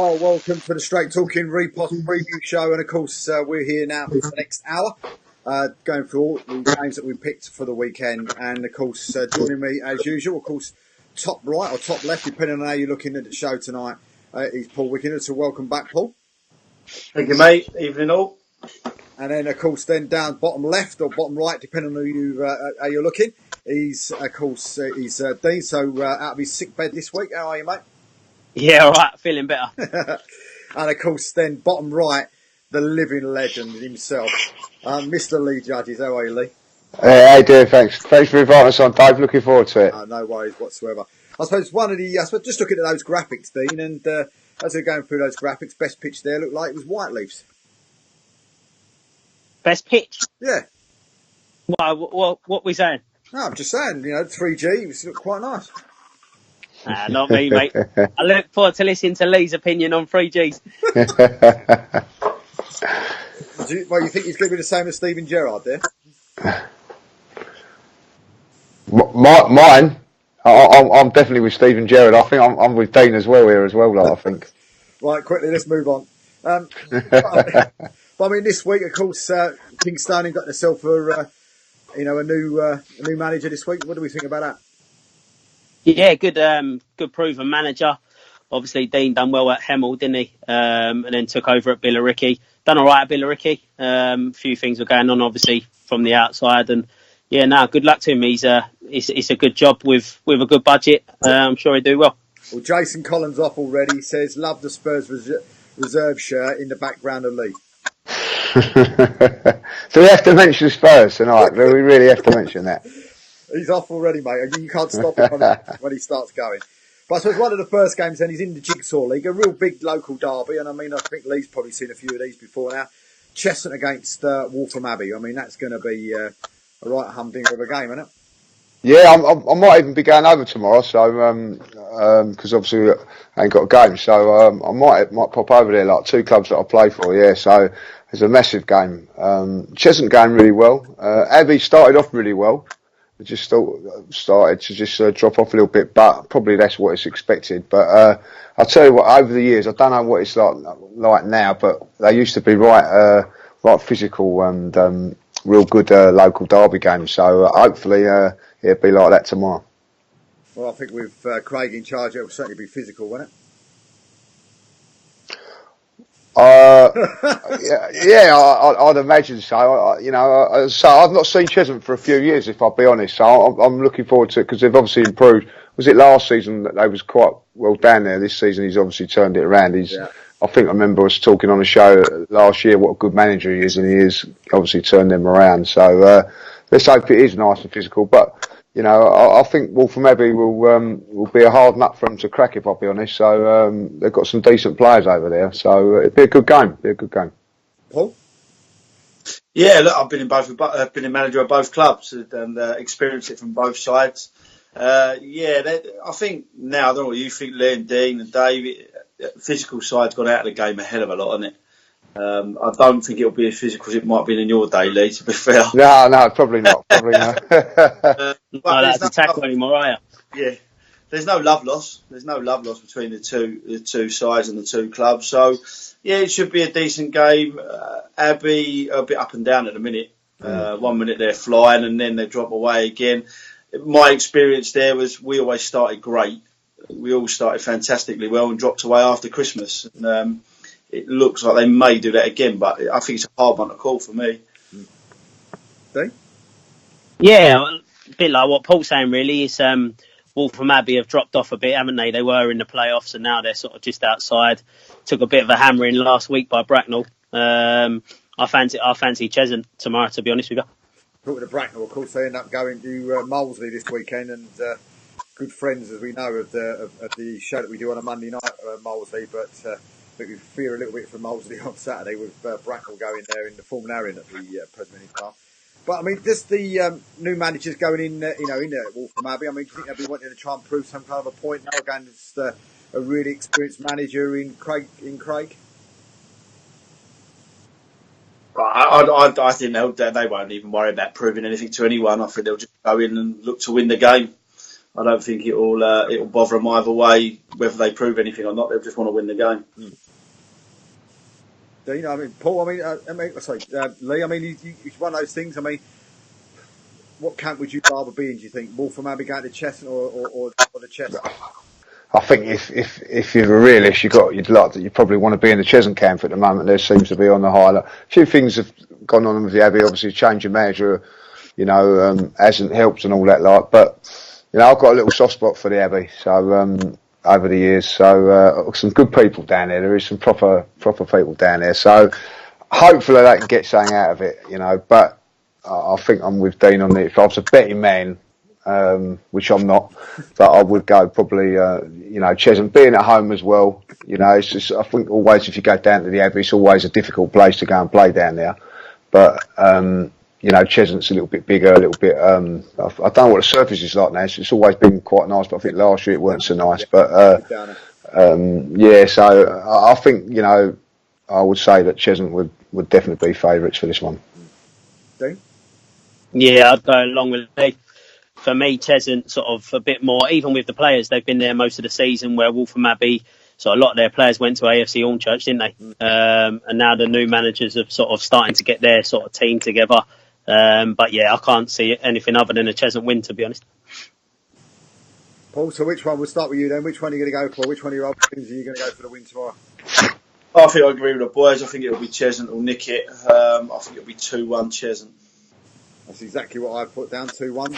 Well, welcome to the Straight Talking Reposs preview show, and of course we're here now for the next hour, going through all the games that we picked for the weekend, and of course joining me as usual, of course, top right or top left, depending on how you're looking at the show tonight, is Paul Wickender. So welcome back, Paul. Thank you, mate. Evening all. And then of course, then down bottom left or bottom right, depending on how you're looking, he's of course he's Dean. So out of his sick bed this week, how are you, mate? Yeah, all right, feeling better. And of course, then bottom right, the living legend himself, Mr. Lee Judges. How are you, Lee? How you doing? Thanks for inviting us on, Dave. Looking forward to it. No worries whatsoever. I suppose just looking at those graphics, Dean, and as we're going through those graphics, best pitch there looked like it was Whiteleafs. Best pitch? Yeah. Well, what we saying? No, I'm just saying, 3G, it looked quite nice. Not me, mate. I look forward to listening to Lee's opinion on 3Gs. You think he's going to be the same as Steven Gerrard there? Mine, I'm definitely with Steven Gerrard. I think I'm with Dean as well here as well. I think. Right, quickly, let's move on. But I mean, this week, of course, Kingstonian got themselves a new manager this week. What do we think about that? Yeah, good proven manager. Obviously, Dean done well at Hemel, didn't he? And then took over at Billericay. Done all right at Billericay. A few things were going on, obviously, from the outside. And yeah, good luck to him. It's a good job with a good budget. I'm sure he'll do well. Well, Jason Collins off already. He says, love the Spurs reserve shirt in the background of Lee. So we have to mention Spurs tonight. We really have to mention that. He's off already, mate. You can't stop him when he starts going. But I suppose one of the first games then, he's in the Jigsaw League, a real big local derby. And I mean, I think Lee's probably seen a few of these before now. Cheshunt against Waltham Abbey. I mean, that's going to be a right humdinger of a game, isn't it? Yeah, I might even be going over tomorrow, so because obviously I ain't got a game, so I might pop over there. Like two clubs that I play for, yeah. So it's a massive game. Cheshunt going really well. Abbey started off really well. It just started to just drop off a little bit, but probably that's what it's expected. But I'll tell you what, over the years, I don't know what it's like now, but they used to be right physical and real good local derby games. So hopefully it'll be like that tomorrow. Well, I think with Craig in charge, it will certainly be physical, won't it? Yeah, I'd imagine so. So I've not seen Cheshunt for a few years, if I'll be honest. So I'm looking forward to it because they've obviously improved. Was it last season that they was quite well down there? This season he's obviously turned it around. I think I remember us talking on a show last year what a good manager he is, and he has obviously turned them around. So let's hope it is nice and physical. But I think Waltham Abbey will be a hard nut for them to crack, if I'll be honest. So they've got some decent players over there, so it'll be a good game. Paul? Yeah, look, I've been a manager of both clubs and experienced it from both sides. I think now, I don't know what you think, Lee and Dean and Dave, physical side's gone out of the game a hell of a lot, hasn't it? I don't think it'll be as physical as it might have been in your day, Lee, to be fair. No, probably not. Not allowed to tackle anymore, are you? Yeah. There's no love loss. There's no love loss between the two sides and the two clubs. So, yeah, it should be a decent game. Abbey a bit up and down at the minute. 1 minute they're flying and then they drop away again. My experience there was we always started great. We all started fantastically well and dropped away after Christmas. And, it looks like they may do that again, but I think it's a hard one to call for me. Dave? Yeah, a bit like what Paul's saying, really. It's Waltham Abbey have dropped off a bit, haven't they? They were in the playoffs and now they're sort of just outside. Took a bit of a hammering last week by Bracknell. I fancy Cheshunt tomorrow, to be honest with you. Talking to Bracknell, of course, they end up going to Molesley this weekend, and good friends, as we know, of the show that we do on a Monday night, Molesley, but I think we fear a little bit from Molesley on Saturday with Bracknell going there in the Formula Arian at the President Park. But I mean, just the new managers going in Waltham Abbey. I mean, do you think they'll be wanting to try and prove some kind of a point now against a really experienced manager in Craig? I think they won't even worry about proving anything to anyone. I think they'll just go in and look to win the game. I don't think it'll bother them either way, whether they prove anything or not. They'll just want to win the game. Dean, I mean, Paul, Lee, I mean, it's one of those things. I mean, what camp would you rather be in, do you think? Wolverhampton Abbey going to Cheshunt or the Cheshunt? I think if you're a realist, you probably want to be in the Cheshunt camp at the moment. There seems to be on the high. A few things have gone on with the Abbey. Obviously, change of manager, hasn't helped and all that lot. But I've got a little soft spot for the Abbey. So over the years, some good people down there. There is some proper people down there. So hopefully they can get something out of it. But I think I'm with Dean on it. If I was a betting man, which I'm not, but I would go probably, Cheshunt, being at home as well. It's just, I think always if you go down to the Abbey, it's always a difficult place to go and play down there. But, Cheshunt's a little bit bigger, a little bit, I don't know what the surface is like now. It's always been quite nice, but I think last year it weren't so nice. But, so I think, I would say that Cheshunt would definitely be favourites for this one. Dean? Yeah, I'd go along with Lee. For me, Cheshunt sort of a bit more, even with the players, they've been there most of the season, where Wolverhampton Abbey, so a lot of their players went to AFC Hornchurch, didn't they? And now the new managers are sort of starting to get their sort of team together. But yeah, I can't see anything other than a Cheshunt win, to be honest. Paul, so which one? We'll start with you then. Which one are you going to go for? Which one of your options are you going to go for the win tomorrow? I think I agree with the boys. I think it'll be Cheshunt will nick it. I think it'll be 2-1 Cheshunt. That's exactly what I put down, 2-1.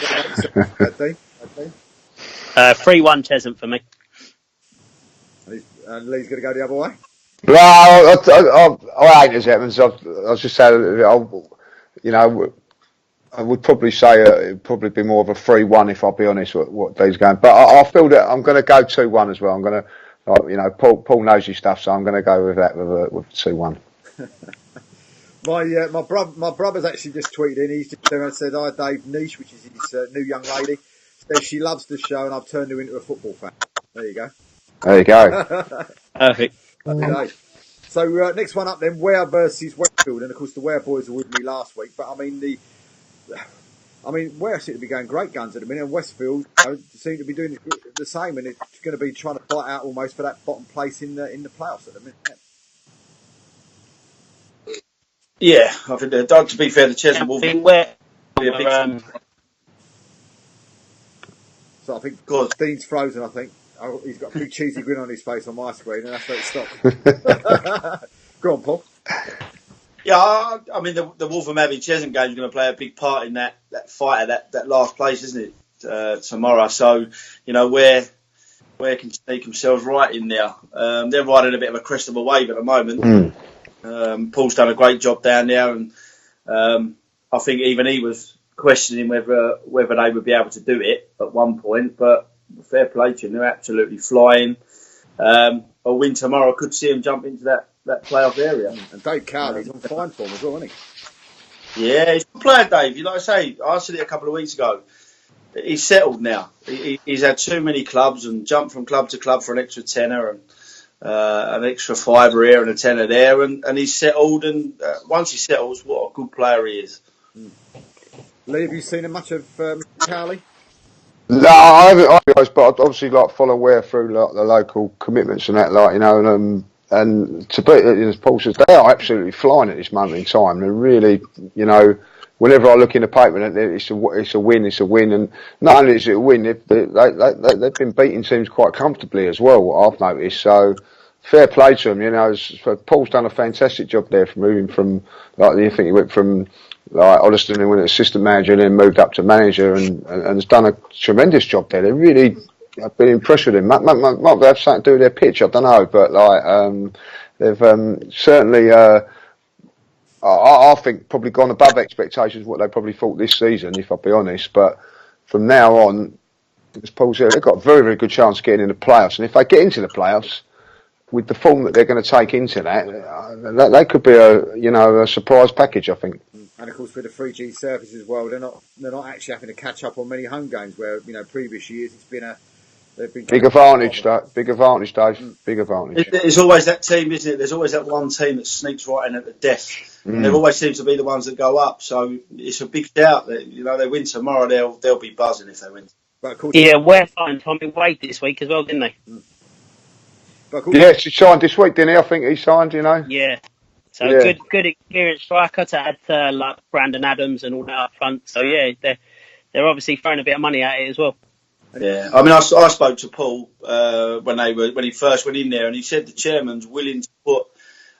3-1 Cheshunt for me. And Lee's going to go the other way? No, I ain't as Evans. I was just saying, I would probably say it'd probably be more of a 3-1 if I'll be honest what Dean's going. But I feel that I'm going to go 2-1 as well. I'm going to, Paul knows his stuff, so I'm going to go with that with 2-1. My brother's actually just tweeted in. He's just said, "Hi Dave, Niche, which is his new young lady, says she loves the show, and I've turned her into a football fan." There you go. There you go. Perfect. So next one up then, Ware versus Westfield, and of course the Ware boys were with me last week. But I mean, Ware seem to be going great guns at the minute, and Westfield seem to be doing the same, and it's going to be trying to fight out almost for that bottom place in the playoffs at the minute. Yeah, I think to be fair, the Cheshunt will be a big So I think Dean's frozen, I think. Oh, he's got a big cheesy grin on his face on my screen, and that's where it stopped. Go on, Paul. Yeah, I mean, the Wolverhampton Abbey Cheshunt game is going to play a big part in that fight at that last place, isn't it, tomorrow? So, where can sneak themselves right in there? They're riding a bit of a crest of a wave at the moment. Paul's done a great job down there, and I think even he was questioning whether they would be able to do it at one point. But fair play to them, they're absolutely flying. A win tomorrow could see them jump into that playoff area. And Dave Cowley's on fine form as well, isn't he? Yeah, he's a good player, Dave. Like I say, I said it a couple of weeks ago. He's settled now. He's had too many clubs and jumped from club to club for an extra tenner and an extra fiver here and a tenner there, and he's settled. And once he settles, what a good player he is. Lee, have you seen much of Cowley? No, I haven't. But I obviously follow Ware through the local commitments and that, and to be, as Paul says, they are absolutely flying at this moment in time. They're really, whenever I look in the paper, it's a win, and not only is it a win, they've been beating teams quite comfortably as well. What I've noticed, so fair play to them. Paul's done a fantastic job there, from moving from I think he went from Oddiston and went assistant manager and then moved up to manager and has done a tremendous job there. They really. I've been impressed with him. Might have something to do with their pitch, I don't know, but they've certainly, I think, probably gone above expectations what they probably thought this season, if I'll be honest. But from now on, as Paul said, they've got a very, very good chance of getting in the playoffs. And if they get into the playoffs, with the form that they're going to take into that could be a surprise package, I think. And of course, with the 3G surface as well, they're not actually having to catch up on many home games where previous years it's been big advantage, Dave. Big advantage. There's always that team, isn't it? There's always that one team that sneaks right in at the death. And they always seem to be the ones that go up. So it's a big shout that they win tomorrow. They'll be buzzing if they win. But of course, Yeah, Ware signed Tommy Wade this week as well, didn't they? but of course, Yes, he signed this week, didn't he? I think he signed, you know. Yeah. So Yeah. good experienced striker to add to like Brandon Adams and all that up front. So yeah, they're obviously throwing a bit of money at it as well. Yeah, I mean, I spoke to Paul when he first went in there, and he said the chairman's willing to put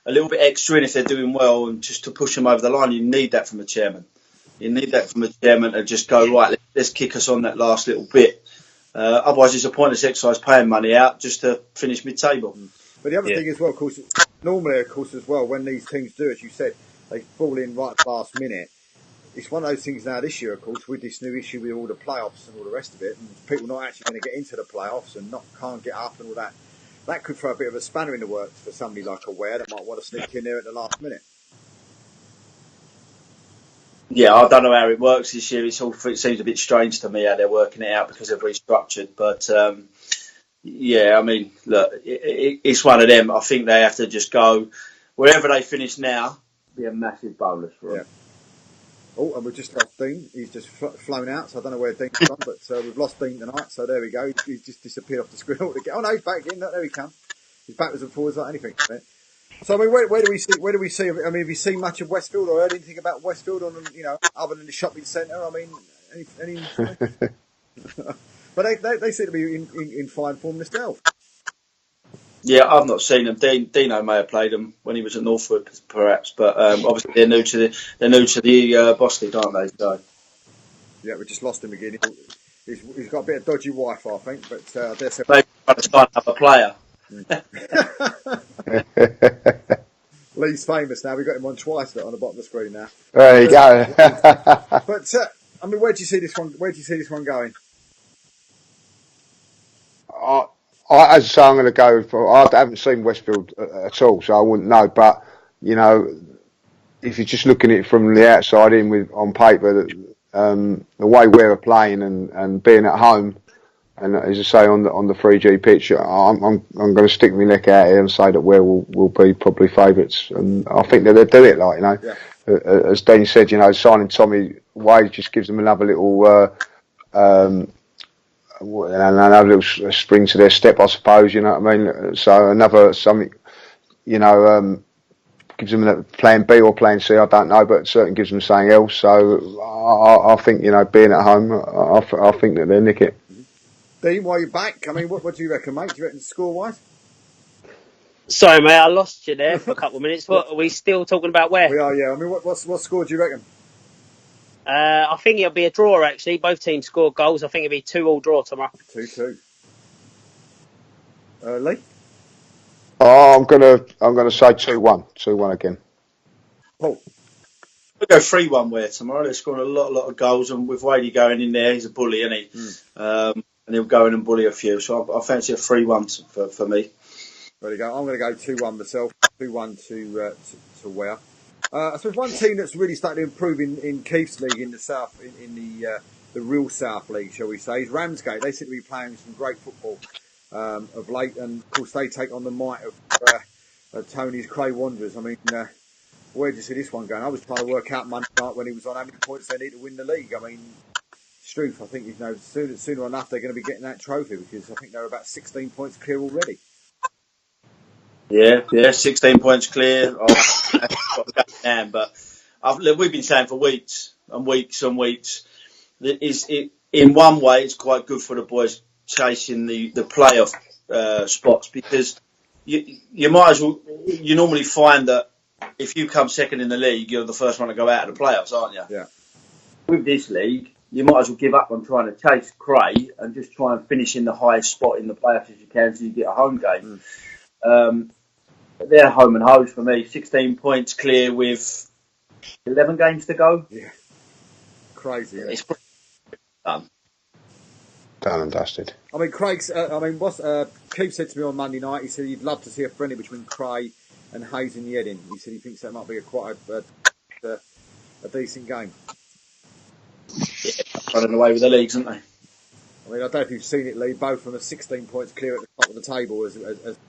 a little bit extra in if they're doing well, and just to push them over the line. You need that from a chairman. You need that from a chairman to just go right. Let's kick us on that last little bit. Otherwise, it's a pointless exercise paying money out just to finish mid-table. but the other thing as well, of course, normally, of course, as well, when these teams do, as you said, they fall in right at the last minute. It's one of those things now this year, of course, with this new issue with all the playoffs and all the rest of it, and people not actually going to get into the playoffs and can't get up and all that. That could throw a bit of a spanner in the works for somebody like Ware that might want to sneak in there at the last minute. Yeah, I don't know how it works this year. It seems a bit strange to me how they're working it out because they've restructured. But yeah, I mean, look, it's one of them. I think they have to just go wherever they finish now. Be a massive bonus for them. Oh, and we've just lost Dean. He's just flown out, so I don't know where Dean's gone, but we've lost Dean tonight, so there we go. He's just disappeared off the screen altogether. Oh no, he's back again. There he comes. He's backwards and forwards like anything. So I mean, where do we see? I mean, have you seen much of Westfield or heard anything about Westfield on, other than the shopping centre? I mean, any but they seem to be in fine form themselves. Yeah, I've not seen them. Dino may have played them when he was at Northwood, perhaps, but obviously they're new to the Boss League, aren't they? So yeah, we just lost him again. He's got a bit of dodgy Wi-Fi, I think, but I dare say maybe trying to sign up a player. Lee's famous now. We've got him on twice on the bottom of the screen now. There you go. But I mean, where do you see this one? Where do you see this one going? As I say, I'm going to go for. I haven't seen Westfield at all, so I wouldn't know. But you know, if you're just looking at it from the outside in on paper, the way we're playing and being at home, and as I say on the 3G pitch, I'm going to stick my neck out here and say that we'll be probably favourites, and I think that they'll do it. Like as Dean said, signing Tommy Wade just gives them another little. Another little spring to their step, I suppose. You know what I mean? So another something, gives them a plan B or plan C. I don't know, but it certainly gives them something else. So I think being at home, I think that they'll nick it. Dean, while you're back, I mean, what do you reckon, mate? Do you reckon score-wise? Sorry, mate, I lost you there for a couple of minutes. What are we still talking about? Where? We are, yeah. I mean, what score do you reckon? I think it'll be a draw. Actually, both teams score goals. I think it'll be 2-2 draw tomorrow. 2-2. Lee? Oh, I'm gonna say 2-1. 2-1 again. Paul? We'll go 3-1 Ware tomorrow. They're scoring a lot of goals, and with Wadey going in there, he's a bully, isn't he? And he'll go in and bully a few. So I fancy a 3-1 for me. There you go. I'm going to go 2-1 myself. 2-1 to Ware. I suppose one team that's really started to improve in Keith's league in the south, in the real South League, shall we say, is Ramsgate. They seem to be playing some great football of late, and of course they take on the might of Tony's Cray Wanderers. I mean, where do you see this one going? I was trying to work out Monday night when he was on how many points they need to win the league. I mean, Struth, I think sooner enough they're going to be getting that trophy, because I think they're about 16 points clear already. Yeah, 16 points clear. But we've been saying for weeks and weeks and weeks that in one way it's quite good for the boys chasing the playoff spots, because you might as well. You normally find that if you come second in the league, you're the first one to go out of the playoffs, aren't you? Yeah. With this league, you might as well give up on trying to chase Cray and just try and finish in the highest spot in the playoffs as you can, so you get a home game. They're home and hose for me. 16 points clear with 11 games to go. Yeah, crazy. Yeah. It's done. Done and dusted. I mean, Craig's. Keith said to me on Monday night. He said he'd love to see a friendly between Cray and Hayes and Yedding. He said he thinks that might be quite a decent game. Yeah, running away with the leagues, aren't they? I mean, I don't know if you've seen it, Lee. Both of them are 16 points clear at the top of the table.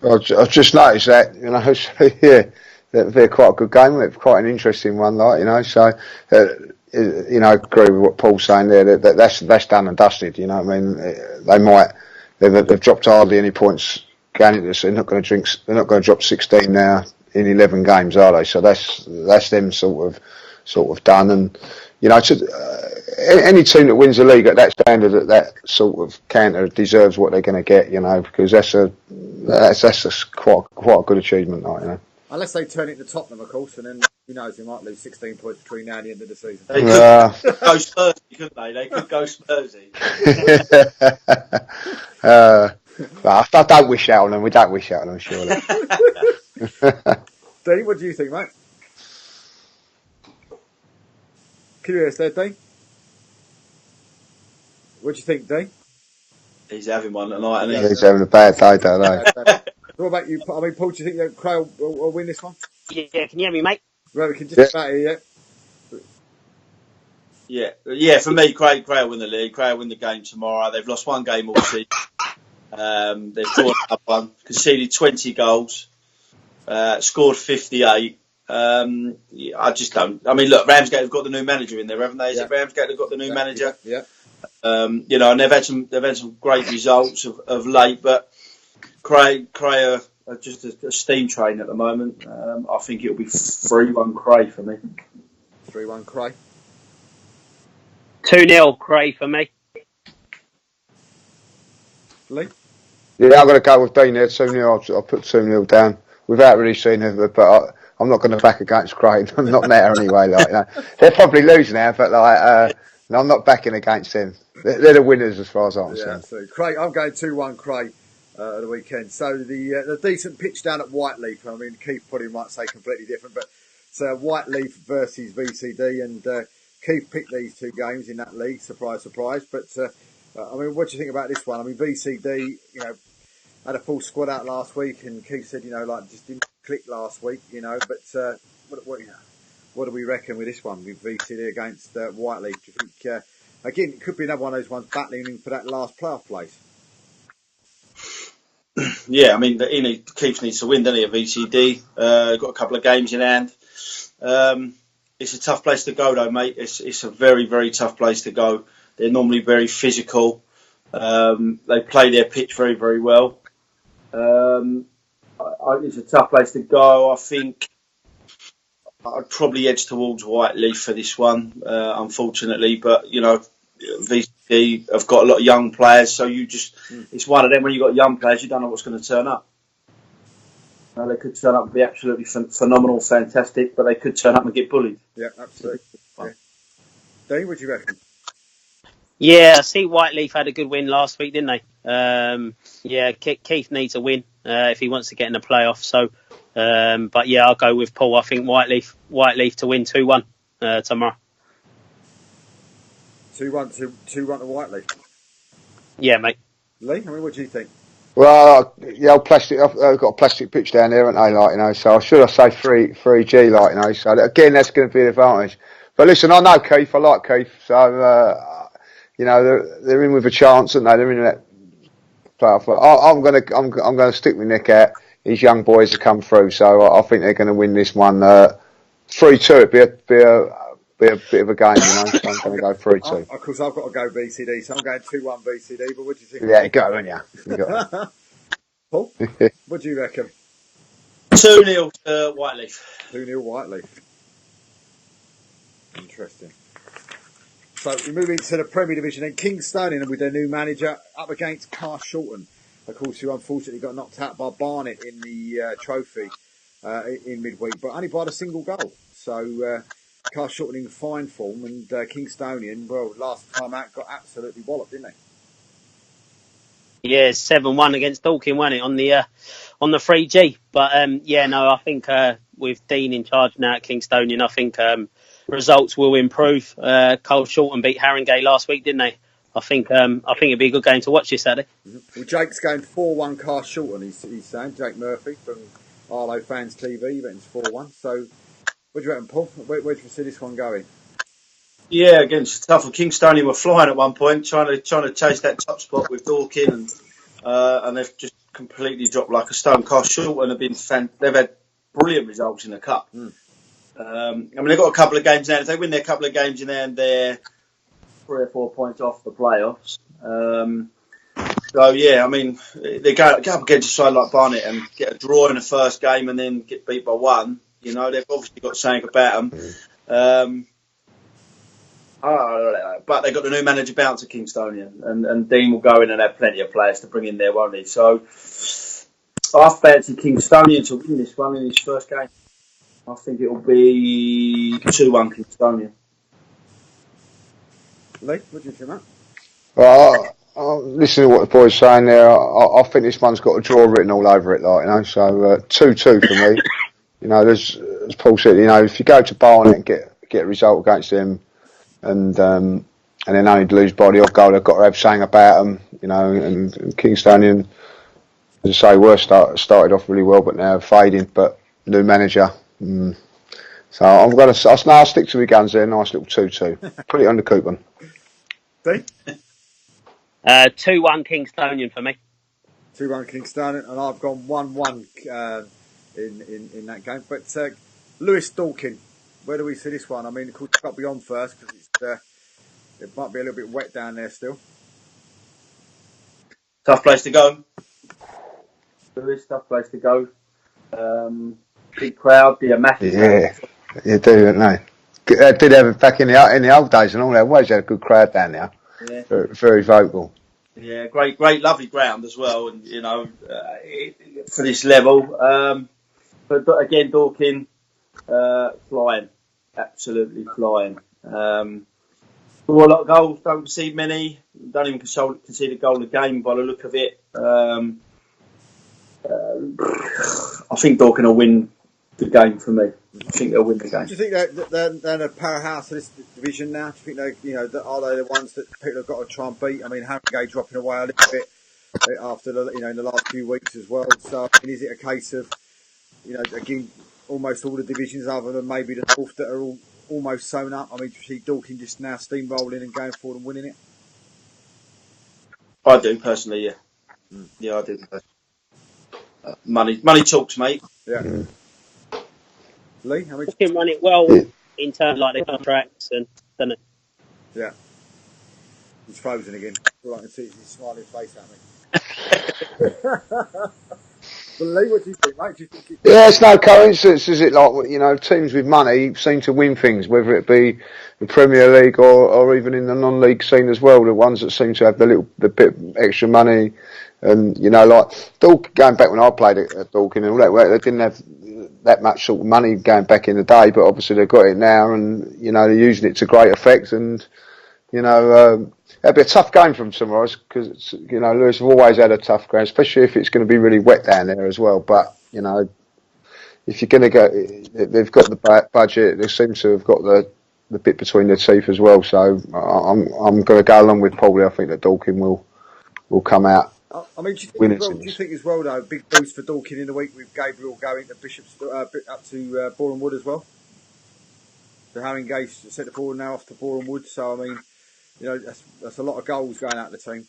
I've just noticed that, So, yeah, they're quite a good game. It's quite an interesting one, So, you know, agree with what Paul's saying there. That's done and dusted. You know what I mean? They've dropped hardly any points going into this. They're not going to drink. They're not going to drop 16 now in 11 games, are they? So that's them sort of done. And you know, any team that wins the league at that standard, at that sort of canter, deserves what they're going to get. You know, because that's quite a good achievement, like, you know. Unless they turn it to Tottenham, of course, and then who knows, they might lose 16 points between now and the end of the season. They could go Spursy, couldn't they? They could go Spursy. I don't wish that on them. We don't wish that on them, surely. Dean, what do you think, mate? Curious there, Dean. What do you think, Dean? He's having one tonight, isn't he? He's having a bad day, don't they? What about you? I mean, Paul, do you think that Cray will win this one? Yeah, can you hear me, mate? Right, we can just about hear you. Yeah. For me, Cray will win the league. Cray will win the game tomorrow. They've lost one game all season. They've drawn up one, conceded 20 goals, scored 58. I just don't. I mean, look, Ramsgate have got the new manager in there, haven't they? Is it Ramsgate have got the new manager? Yeah. You know, and they've had some great results of late, but Cray are just a steam train at the moment. I think it'll be 3-1 Cray for me. 3-1 Cray. 2-0 Cray for me. Lee? Yeah, I'm going to go with Dean there. 2-0. I'll put 2-0 down without really seeing it, but I'm not going to back against Cray. I'm not there anyway. Like, you know. They'll probably lose now, but I'm not backing against them. They're the winners as far as I'm concerned. Yeah, so Cray, I'm going 2-1 Cray at the weekend. So the decent pitch down at Whiteleaf. I mean, Keith probably might say completely different, but it's Whiteleaf versus VCD, and Keith picked these two games in that league. Surprise, surprise. But I mean, what do you think about this one? I mean, VCD, you know, had a full squad out last week, and Keith said, you know, like just didn't click last week, you know. But what do we reckon with this one with VCD against Whiteleaf? Do you think? Again, it could be another one of those ones battling for that last playoff place. Yeah, I mean, Keith needs to win, doesn't he, at VCD? Got a couple of games in hand. It's a tough place to go, though, mate. It's a very, very tough place to go. They're normally very physical. They play their pitch very, very well. It's a tough place to go. I think I'd probably edge towards Whiteleaf for this one, unfortunately. But, you know, VCD have got a lot of young players, so it's one of them when you've got young players, you don't know what's going to turn up. They could turn up and be absolutely phenomenal, fantastic, but they could turn up and get bullied. Yeah, absolutely. Yeah. Dave, what do you reckon? Yeah, I see Whiteleaf had a good win last week, didn't they? Yeah, Keith needs a win if he wants to get in the playoffs. So, but yeah, I'll go with Paul. I think Whiteleaf to win 2-1 tomorrow. 2-1 to Whiteleaf. Yeah, mate. Lee, I mean, what do you think? Well, yeah, plastic. I've got a plastic pitch down there, haven't I? Like, you know, so should I say 3G, like, you know? So again, that's going to be an advantage. But listen, I know Keith. I like Keith. So you know, they're in with a chance, aren't they? They're in that playoff. I'm going to stick my neck out. These young boys have come through, so I think they're going to win this one 3-2. It'd be a bit of a game, you know. So I'm going to go 3-2. Of course, I've got to go VCD, so I'm going 2-1 VCD. But what do you think? Yeah, go on, yeah. You Paul, what do you reckon? 2-0 Whiteleaf. 2-0 Whiteleaf. Interesting. So we move into the Premier Division, and Kingstonian with their new manager up against Carshalton, of course, who unfortunately got knocked out by Barnet in the trophy in midweek, but only by a single goal. So Carshalton in fine form, and Kingstonian, well, last time out got absolutely walloped, didn't they? Yeah, 7-1 against Dorking, wasn't it, on the 3G? But yeah, no, I think with Dean in charge now at Kingstonian, I think results will improve. Carshalton beat Haringey last week, didn't they? I think it'd be a good game to watch this Saturday. Mm-hmm. Well, Jake's going 4-1 Carshalton. He's saying, Jake Murphy from Arlo Fans TV. He reckons 4-1. So, what do you reckon, Paul? Where do you see this one going? Yeah, again, it's tough. Kingstonian were flying at one point, trying to chase that top spot with Dorking, and they've just completely dropped like a stone. Carshalton have been they've had brilliant results in the cup. They've got a couple of games now. If they win their couple of games in there, and they're 3 or 4 points off the playoffs. They go up against a side like Barnet and get a draw in the first game and then get beat by one. They've obviously got something about them. But they've got the new manager bounce at Kingstonian, and Dean will go in and have plenty of players to bring in there, won't he? So I fancy Kingstonian to win this one in his first game. I think it will be 2-1 Kingstonian. Lee, what do you think, Matt? Well, listening to what the boys saying there, I think this one's got a draw written all over it, so 2-2 for me. As Paul said, if you go to Barnet and get a result against them, and then only lose by the odd goal, they've got to have something about them, and Kingstonian, as I say, started off really well, but now fading, but new manager. So I'll stick to my guns there, nice little 2-2. Put it on the coupon. Dean? 2-1 Kingstonian for me. 2-1 Kingstonian, and I've gone 1-1 in that game. But Lewis Dorking, where do we see this one? I mean, of course, it's got to be on first because it might be a little bit wet down there still. Tough place to go. Lewis, tough place to go. Big crowd, be a massive. Yeah, you do, don't they? They did have it back in the old days and all. They always had a good crowd down there. Yeah. Very vocal. Yeah, great, lovely ground as well, and for this level. But again, Dorking, flying, absolutely flying. Score a lot of goals, don't concede many. Don't even concede a goal a game by the look of it. I think Dorking will win the game for me. I think they'll win the game. Do you think they're the powerhouse of this division now? Do you think are they the ones that people have got to try and beat? I mean, Harringay dropping away a little bit after in the last few weeks as well. So is it a case of again almost all the divisions other than maybe the North that are all almost sewn up? I mean, do you see Dorking just now steamrolling and going forward and winning it? I do personally, yeah. Yeah, I do. Money talks, mate. Yeah. Lee, how much? Can run it well in terms of like the contracts and doesn't it? Yeah. He's frozen again. All I can see is his smiling face at me. But Lee, what do you think, mate? Do you think it's no coincidence, is it? Like, teams with money seem to win things, whether it be the Premier League or even in the non-league scene as well. The ones that seem to have the bit extra money, and like going back when I played at Dorking and all that, they didn't have that much sort of money going back in the day, but obviously they've got it now, and they're using it to great effect. And it'll be a tough game from tomorrow because Lewis have always had a tough game, especially if it's going to be really wet down there as well. But if you're going to go, they've got the budget. They seem to have got the bit between their teeth as well. So I'm going to go along with Paul. I think that Dorking will come out. I mean, do you think as well, though, big boost for Dorking in the week with Gabriel going to Bishop's up to Boreham Wood as well? So Harringay set the forward now off to Boreham Wood. So I mean, that's a lot of goals going out of the team.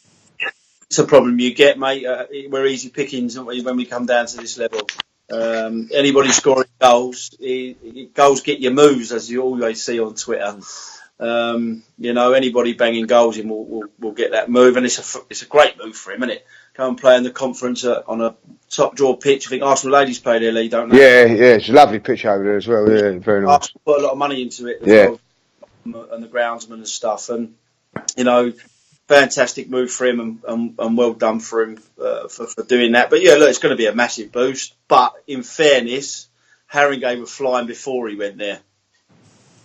It's a problem you get, mate. We're easy pickings, aren't we, when we come down to this level? Anybody scoring goals, goals get your moves, as you always see on Twitter. Anybody banging goals in will get that move, and it's a great move for him, isn't it? Go and play in the conference on a top draw pitch. I think Arsenal ladies play there, Lee, don't they? Yeah, it's a lovely pitch over there as well. Yeah, very nice. Arsenal put a lot of money into it as well, and the groundsman and stuff, and fantastic move for him, and well done for him for doing that. But yeah, look, it's going to be a massive boost. But in fairness, Harringay was flying before he went there.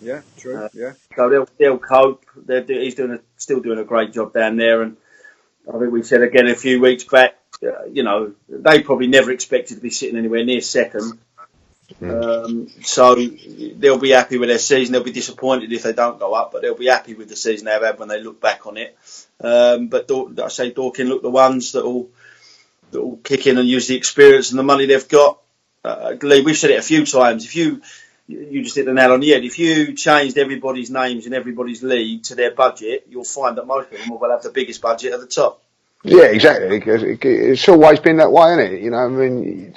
Yeah, true. Yeah. So they'll cope. He's still doing a great job down there, and I think we said again a few weeks back. They probably never expected to be sitting anywhere near second. So they'll be happy with their season. They'll be disappointed if they don't go up, but they'll be happy with the season they've had when they look back on it. But I say Dorking look the ones that will kick in and use the experience and the money they've got. Lee, we've said it a few times. If you just hit the nail on the head. If you changed everybody's names in everybody's league to their budget, you'll find that most of them will have the biggest budget at the top. Yeah, exactly. Because it's always been that way, isn't it? You know, I mean,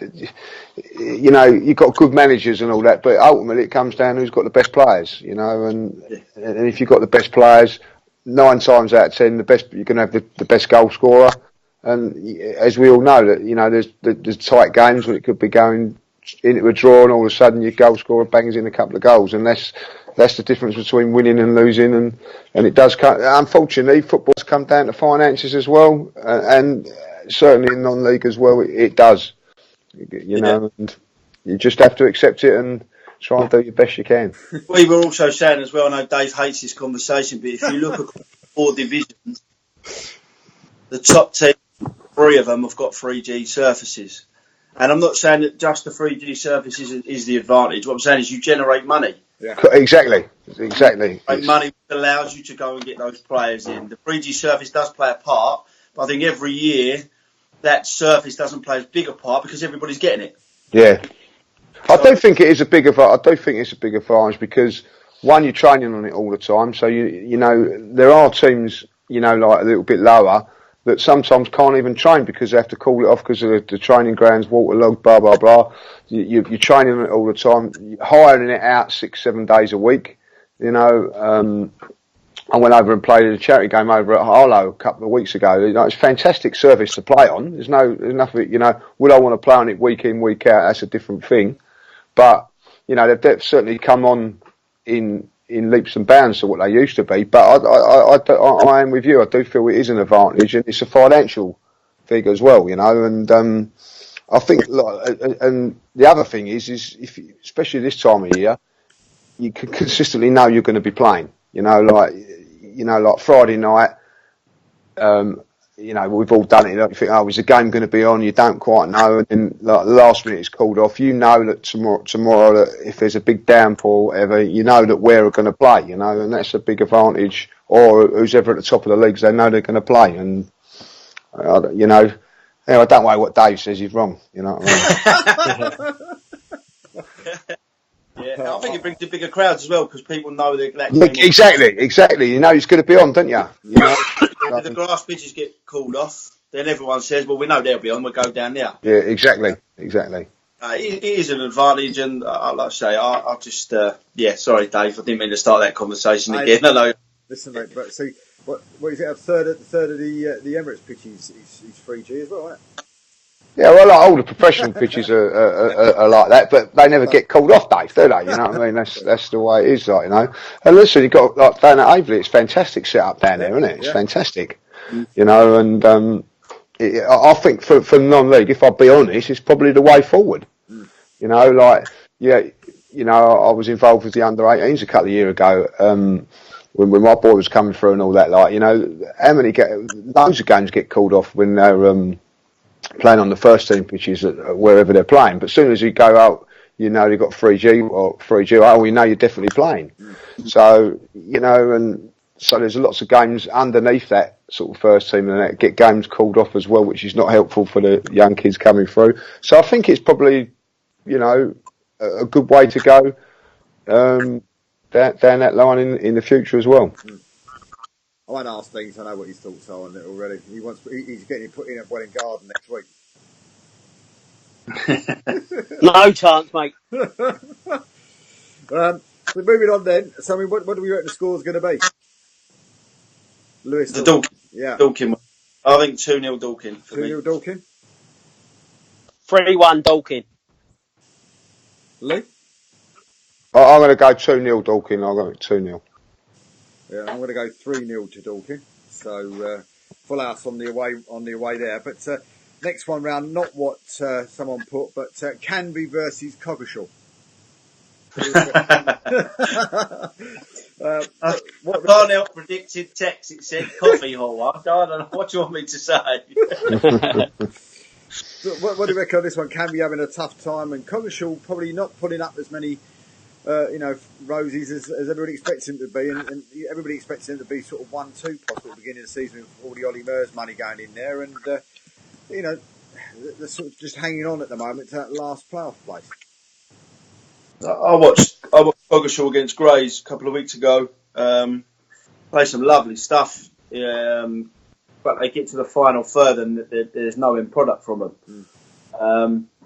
you know, you've got good managers and all that, but ultimately it comes down to who's got the best players. You know, and Yeah. if you've got the best players, 9 times out of 10, the best you're going to have the best goal scorer. And as we all know, that you know, there's tight games when it could be going into a draw, and all of a sudden your goal scorer bangs in a couple of goals, and that's the difference between winning and losing, and it does come. Unfortunately, football's come down to finances as well, and certainly in non-league as well, it does. You know, and you just have to accept it and try and do your best you can. We were also saying as well, I know Dave hates this conversation, but if you look across 4 divisions, the top 10, 3 of them have got 3G surfaces. And I'm not saying that just the 3G surfaces is the advantage. What I'm saying is you generate money. Yeah. Exactly. Money allows you to go and get those players in. The 3G surface does play a part, but I think every year that surface doesn't play as big a part because everybody's getting it. Yeah. I do think it is a big advantage. I do think it's a big advantage because one, you're training on it all the time. So you know there are teams, you know, like a little bit lower that sometimes can't even train because they have to call it off because of the training grounds waterlogged, blah blah blah. You're training on it all the time, you're hiring it out 6-7 days a week. You know, I went over and played a charity game over at Harlow a couple of weeks ago. You know, it's a fantastic service to play on. There's nothing. You know, would I want to play on it week in week out? That's a different thing. But, you know, they've certainly come on in leaps and bounds to what they used to be. But I am with you. I do feel it is an advantage, and it's a financial thing as well, you know. And I think, and the other thing is if you, especially this time of year, you can consistently know you're going to be playing. You know, like Friday night. You know, we've all done it. You think, oh, is the game going to be on? You don't quite know, and then like the last minute it's called off. You know that tomorrow, that if there's a big downpour, or whatever, you know that we're going to play. You know, and that's a big advantage. Or who's ever at the top of the leagues, they know they're going to play, and you know, I don't worry what Dave says. He's wrong. You know what I mean? Yeah, I think it brings in bigger crowds as well because people know that. Exactly. You know it's going to be on, don't you? You know, if the grass pitches get called off, then everyone says, "Well, we know they'll be on. We'll go down there." Yeah, exactly. It is an advantage, and like I say, I just sorry, Dave, I didn't mean to start that conversation again. Hello. Listen, mate, but see, what is it? A third of the Emirates pitch is 3G as well, right? Yeah, well, like all the professional pitches are like that, but they never get called off, Dave, do they? You know what I mean? That's the way it is, like, you know. And listen, you've got like down at Aveley, it's fantastic set up down there, isn't it? It's fantastic, you know. And I think for non-league, if I'll be honest, it's probably the way forward. You know, like you know, I was involved with the under-18s a couple of years ago. When my boy was coming through and all that, like, you know, loads of games get called off when they're playing on the first team pitches wherever they're playing. But as soon as you go out, you know you've got 3G or 3G. Oh, we know you're definitely playing. So, you know, and so there's lots of games underneath that sort of first team and that get games called off as well, which is not helpful for the young kids coming through. So I think it's probably, you know, a good way to go down that line in the future as well. I won't ask things. I know what his thoughts are on it already. He's getting put in at Welling Garden next week. No chance, mate. So moving on then. So I mean, what do we reckon the score's going to be? Lewis. The Dorking. Yeah. Dorking. I think 2-0 Dorking. 2-0 Dorking. 3-1 Dorking. Lee? I'm going to go 2-0 Dorking. I'm going 2-0. Yeah, I'm going to go 3-0 to Dorking. So full house on the away there. But next one round, not what someone put, but Canby versus Coggeshall. I can't help predicted text. It said coffee hole. I don't know what you want me to say. So what do you reckon on this one? Canby having a tough time, and Coggeshall probably not putting up as many rosies as everybody expects him to be, and everybody expects him to be sort of 1-2 possible at the beginning of the season with all the Ollie Murs money going in there, and they're sort of just hanging on at the moment to that last playoff place. I watched Coggeshall against Grays a couple of weeks ago. Played some lovely stuff. but they get to the final third and there's no end product from them.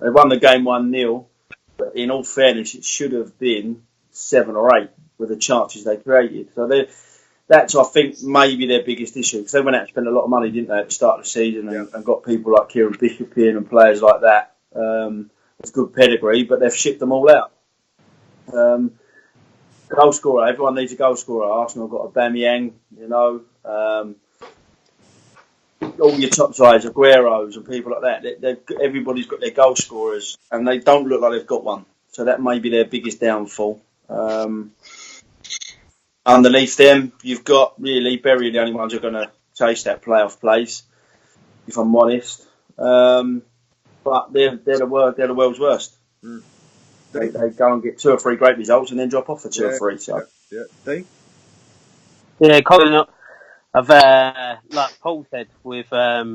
They won the game 1-0, but in all fairness, it should have been 7 or 8 with the chances they created. So that's, I think, maybe their biggest issue, because they went out and spent a lot of money, didn't they, at the start of the season, and got people like Kieran Bishop in and players like that. It's good pedigree, but they've shipped them all out. Goal scorer, everyone needs a goal scorer. Arsenal got Aubameyang, all your top sides, Agueros and people like that. Everybody's got their goal scorers, and they don't look like they've got one. So that may be their biggest downfall. Underneath them, you've got really Bury, the only ones who are going to chase that playoff place, if I'm honest. But they're the world's worst. They go and get 2 or 3 great results and then drop off for 2 or 3. So Dean? Yeah, Colin, like Paul said, with at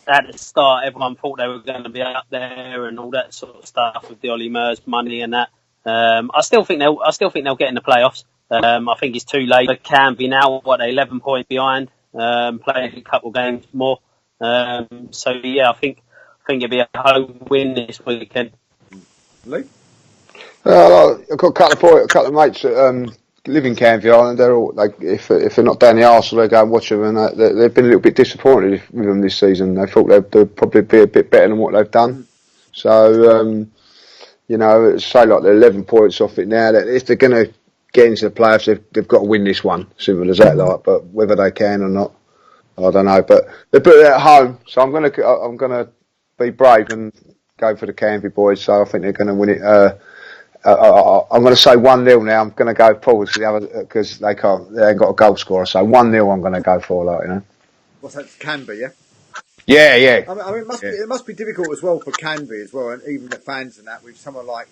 the start, everyone thought they were going to be up there and all that sort of stuff with the Ollie Murs money and that. I still think they'll get in the playoffs. I think it's too late. They can be now. They're 11 points behind. Playing a couple of games more. So yeah, I think it'll be a home win this weekend. Lee? I've got a couple of mates that live in Canvey Island. They're all if they're not down the Arsenal, they go and watch them, and they've been a little bit disappointed with them this season. They thought they'd probably be a bit better than what they've done. So say like they're 11 points off it now. That if they're going to get into the playoffs, they've got to win this one. Simple as that. But whether they can or not, I don't know. But they put it at home, so I'm gonna be brave and go for the Canvey boys. So I think they're going to win it. I'm going to say 1-0 now. I'm going to go Paul because they ain't got a goal scorer. So 1-0 I'm going to go for, What's that? Canby, yeah? Yeah. I mean it must be difficult as well for Canby as well, and even the fans and that, with someone like,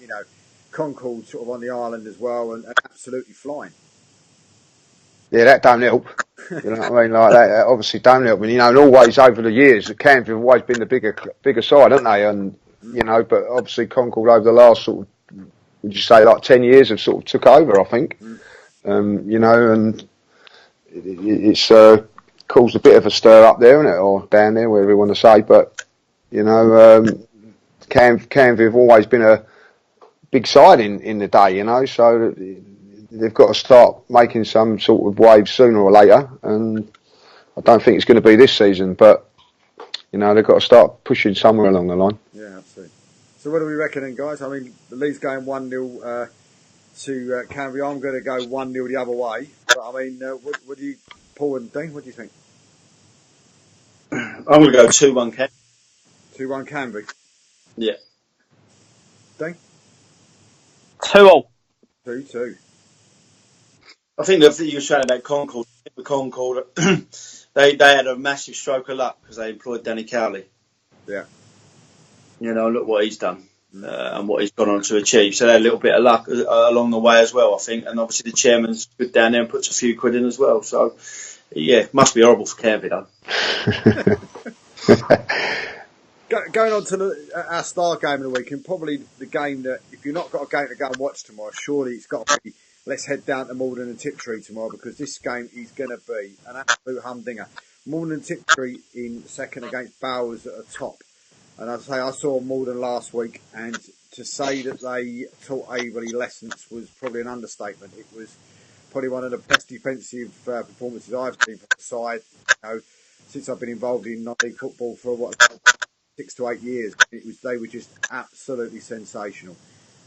Concord sort of on the island as well, and absolutely flying. Yeah, that don't help. You know what I mean? Like that obviously don't help. And always over the years, Canvey have always been the bigger side, haven't they? And but obviously Concord over the last sort of, would you say, like 10 years have sort of took over, I think. And it's caused a bit of a stir up there, isn't it? Or down there, wherever you want to say. But, Canvey have always been a big side in the day, so they've got to start making some sort of waves sooner or later. And I don't think it's going to be this season, but, they've got to start pushing somewhere along the line. Yeah, absolutely. So what are we reckoning, guys? I mean, the league's going 1-0 to Canvey. I'm going to go 1-0 the other way. But I mean, what do you, Paul and Dean? What do you think? I'm going to go 2-1 Canvey. 2-1 Canvey. Yeah. Dean? 2-2. 2-2. I think the thing you were saying about Concord, they had a massive stroke of luck because they employed Danny Cowley. Yeah. Look what he's done and what he's gone on to achieve. So they had a little bit of luck along the way as well, I think. And obviously the chairman's good down there and puts a few quid in as well. So, yeah, must be horrible for Canvey, though. Going on to our star game of the week, and probably the game that, if you've not got a game to go and watch tomorrow, surely it's got to be, let's head down to Malden and Tiptree tomorrow, because this game is going to be an absolute humdinger. Malden and Tiptree in second against Bowers at the top. And I saw Malden last week, and to say that they taught Avery lessons was probably an understatement. It was probably one of the best defensive performances I've seen from the side, since I've been involved in non-league football for 6 to 8 years. They were just absolutely sensational.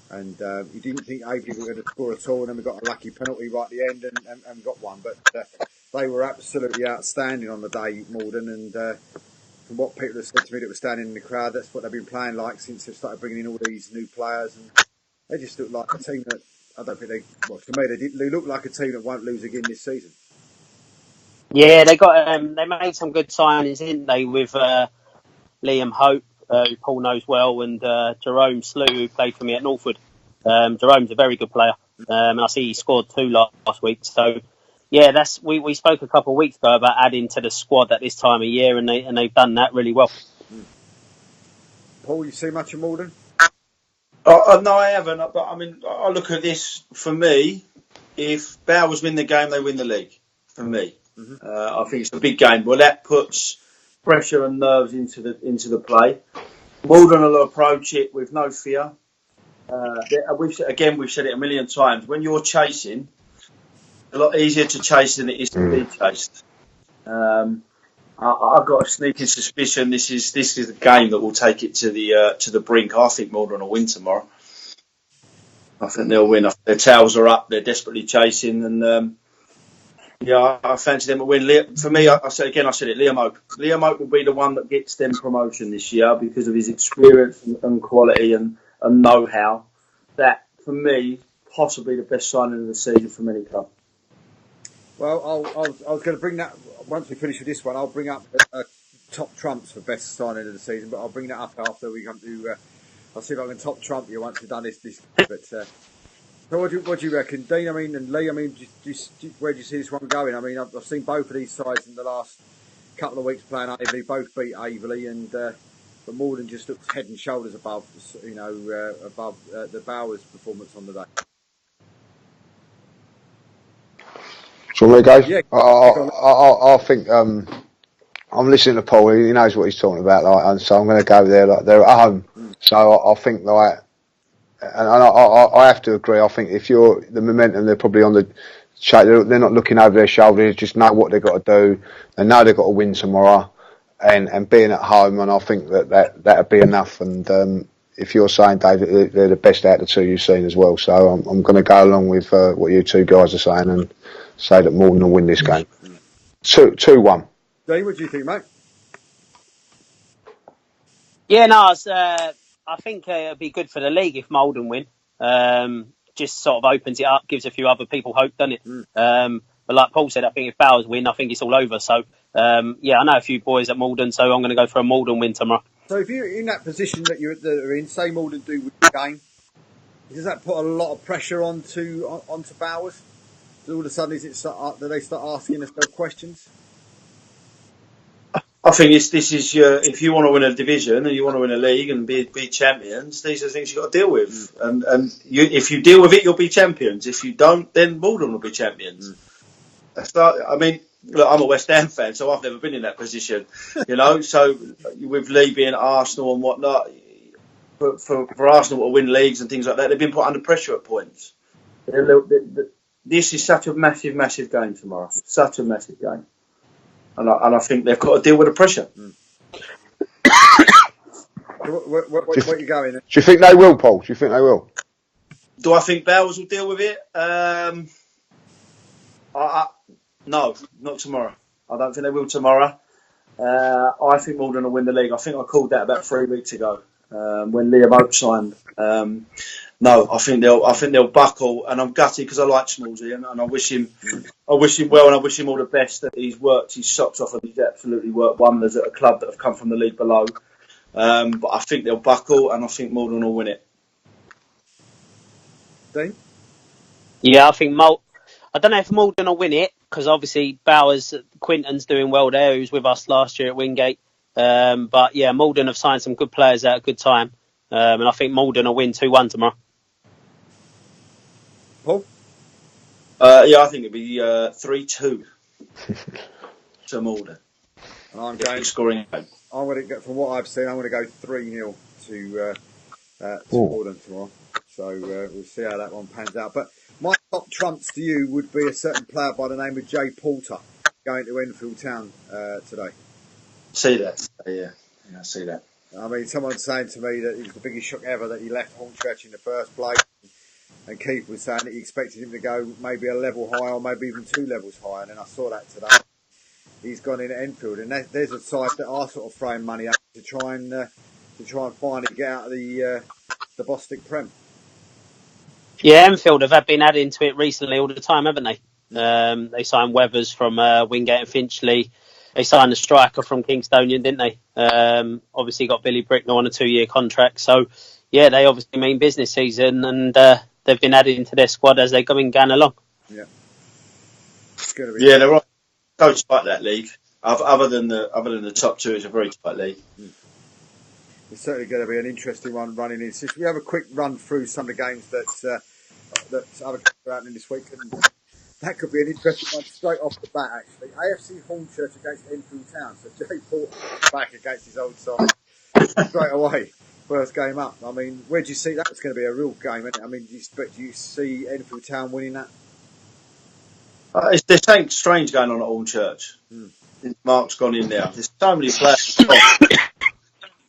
And you didn't think Avery were going to score at all, and then we got a lucky penalty right at the end and got one. But they were absolutely outstanding on the day, Malden, and from what people have said to me that were standing in the crowd, that's what they've been playing like since they've started bringing in all these new players, and they just look like a team that, I don't think to me they look like a team that won't lose again this season. Yeah, they made some good signings, didn't they, with Liam Hope, who Paul knows well, and Jerome Slew, who played for me at Northwood. Jerome's a very good player, and I see he scored 2 last week. So, yeah, we spoke a couple of weeks ago about adding to the squad at this time of year, and they've done that really well. Paul, you see much of Malden? No, I haven't. But I mean, I look at this, for me, if Bowers win the game, they win the league. For me, I think it's a big game. Well, that puts pressure and nerves into the play. Malden will approach it with no fear. We've said it a million times. When you're chasing, a lot easier to chase than it is to be chased. I've got a sneaking suspicion this is a game that will take it to the brink. I think Malden will win tomorrow. I think they'll win. Their tails are up. They're desperately chasing, and I fancy them to win. For me, I said it. Liam Oak. Liam Oak will be the one that gets them promotion this year because of his experience and quality and know-how. That, for me, possibly the best signing of the season from any club. Well, I was going to bring that, once we finish with this one, I'll bring up top trumps for best signing of the season, but I'll bring that up after we come to, I'll see if I can top trump you once we've done this. But so what do you reckon, Dean? I mean, and Lee, I mean, where do you see this one going? I mean, I've seen both of these sides in the last couple of weeks playing Averley, both beat Averley, and but Malden just looks head and shoulders above, above the Bowers' performance on the day. So there you go. Yeah. I think I'm listening to Paul. He knows what he's talking about, like, and so I'm going to go there. Like, they're at home, so I think like, and I have to agree. I think if you're the momentum, they're probably on the. They're not looking over their shoulders. Just know what they've got to do. They know they've got to win tomorrow, and being at home. And I think that'd be enough. And if you're saying, David, they're the best out of the two you've seen as well. So I'm going to go along with what you two guys are saying and say that Malden will win this game. 2-1. Dave, what do you think, mate? Yeah, no, I think it'll be good for the league if Malden win. Just sort of opens it up, gives a few other people hope, doesn't it? But like Paul said, I think if Bowers win, I think it's all over. So, I know a few boys at Malden, so I'm going to go for a Malden win tomorrow. So if you're in that position that you're in, say Malden do with the game, does that put a lot of pressure onto Bowers? All of a sudden, do they start asking us those questions? I think this is if you want to win a division and you want to win a league and be champions, these are things you've got to deal with. And if you deal with it, you'll be champions. If you don't, then Malden will be champions. I mean, look, I'm a West Ham fan, so I've never been in that position, So with Lee being at Arsenal and whatnot, for Arsenal to win leagues and things like that, they've been put under pressure at points. This is such a massive, massive game tomorrow. Such a massive game. And I think they've got to deal with the pressure. Where are you going? Do you think they will, Paul? Do you think they will? Do I think Bowers will deal with it? No, not tomorrow. I don't think they will tomorrow. I think Malden will win the league. I think I called that about 3 weeks ago when Liam Oak signed. No, I think they'll buckle, and I'm gutted because I like Smallsy and I wish him well, and I wish him all the best. That he's worked his socks off and he's absolutely worked wonders at a club that have come from the league below. But I think they'll buckle, and I think Malden will win it. Dean? Yeah, I think I don't know if Malden will win it because obviously Quinton's doing well there. He was with us last year at Wingate. But yeah, Malden have signed some good players at a good time, and I think Malden will win 2-1 tomorrow. Paul? I think it'd be 3-2 to Malden. And I'm going scoring. I'm going to go, from what I've seen, I'm going to go 3-0 to Malden tomorrow. So we'll see how that one pans out. But my top trumps to you would be a certain player by the name of Jay Porter going to Enfield Town today. See that? Yeah, I see that. I mean, someone's saying to me that it was the biggest shock ever that he left Hornchurch in the first place. And Keith was saying that he expected him to go maybe a level higher or maybe even 2 levels higher. And then I saw that today. He's gone in at Enfield, and there's a side that are sort of throwing money up to try and finally get out of the Bostik Prem. Yeah, Enfield have been adding to it recently all the time, haven't they? They signed Weathers from Wingate and Finchley. They signed a striker from Kingstonian, didn't they? Obviously got Billy Bricknell on a 2-year contract. So, yeah, they obviously mean business season, and they've been adding to their squad as they're going along. Yeah, it's going to be. Yeah, they're right. So tight that league. Other than the top two, it's a very tight league. It's certainly going to be an interesting one running in. So we have a quick run through some of the games that other games are happening this week. That could be an interesting one straight off the bat, actually. AFC Hornchurch against Enfield Town. So Jay Porter back against his old side straight away. First game up. I mean, where do you see that? It's going to be a real game, isn't it? I mean, do you see Enfield Town winning that? There's something strange going on at Hornchurch. Since Mark's gone in there. There's so many players gone,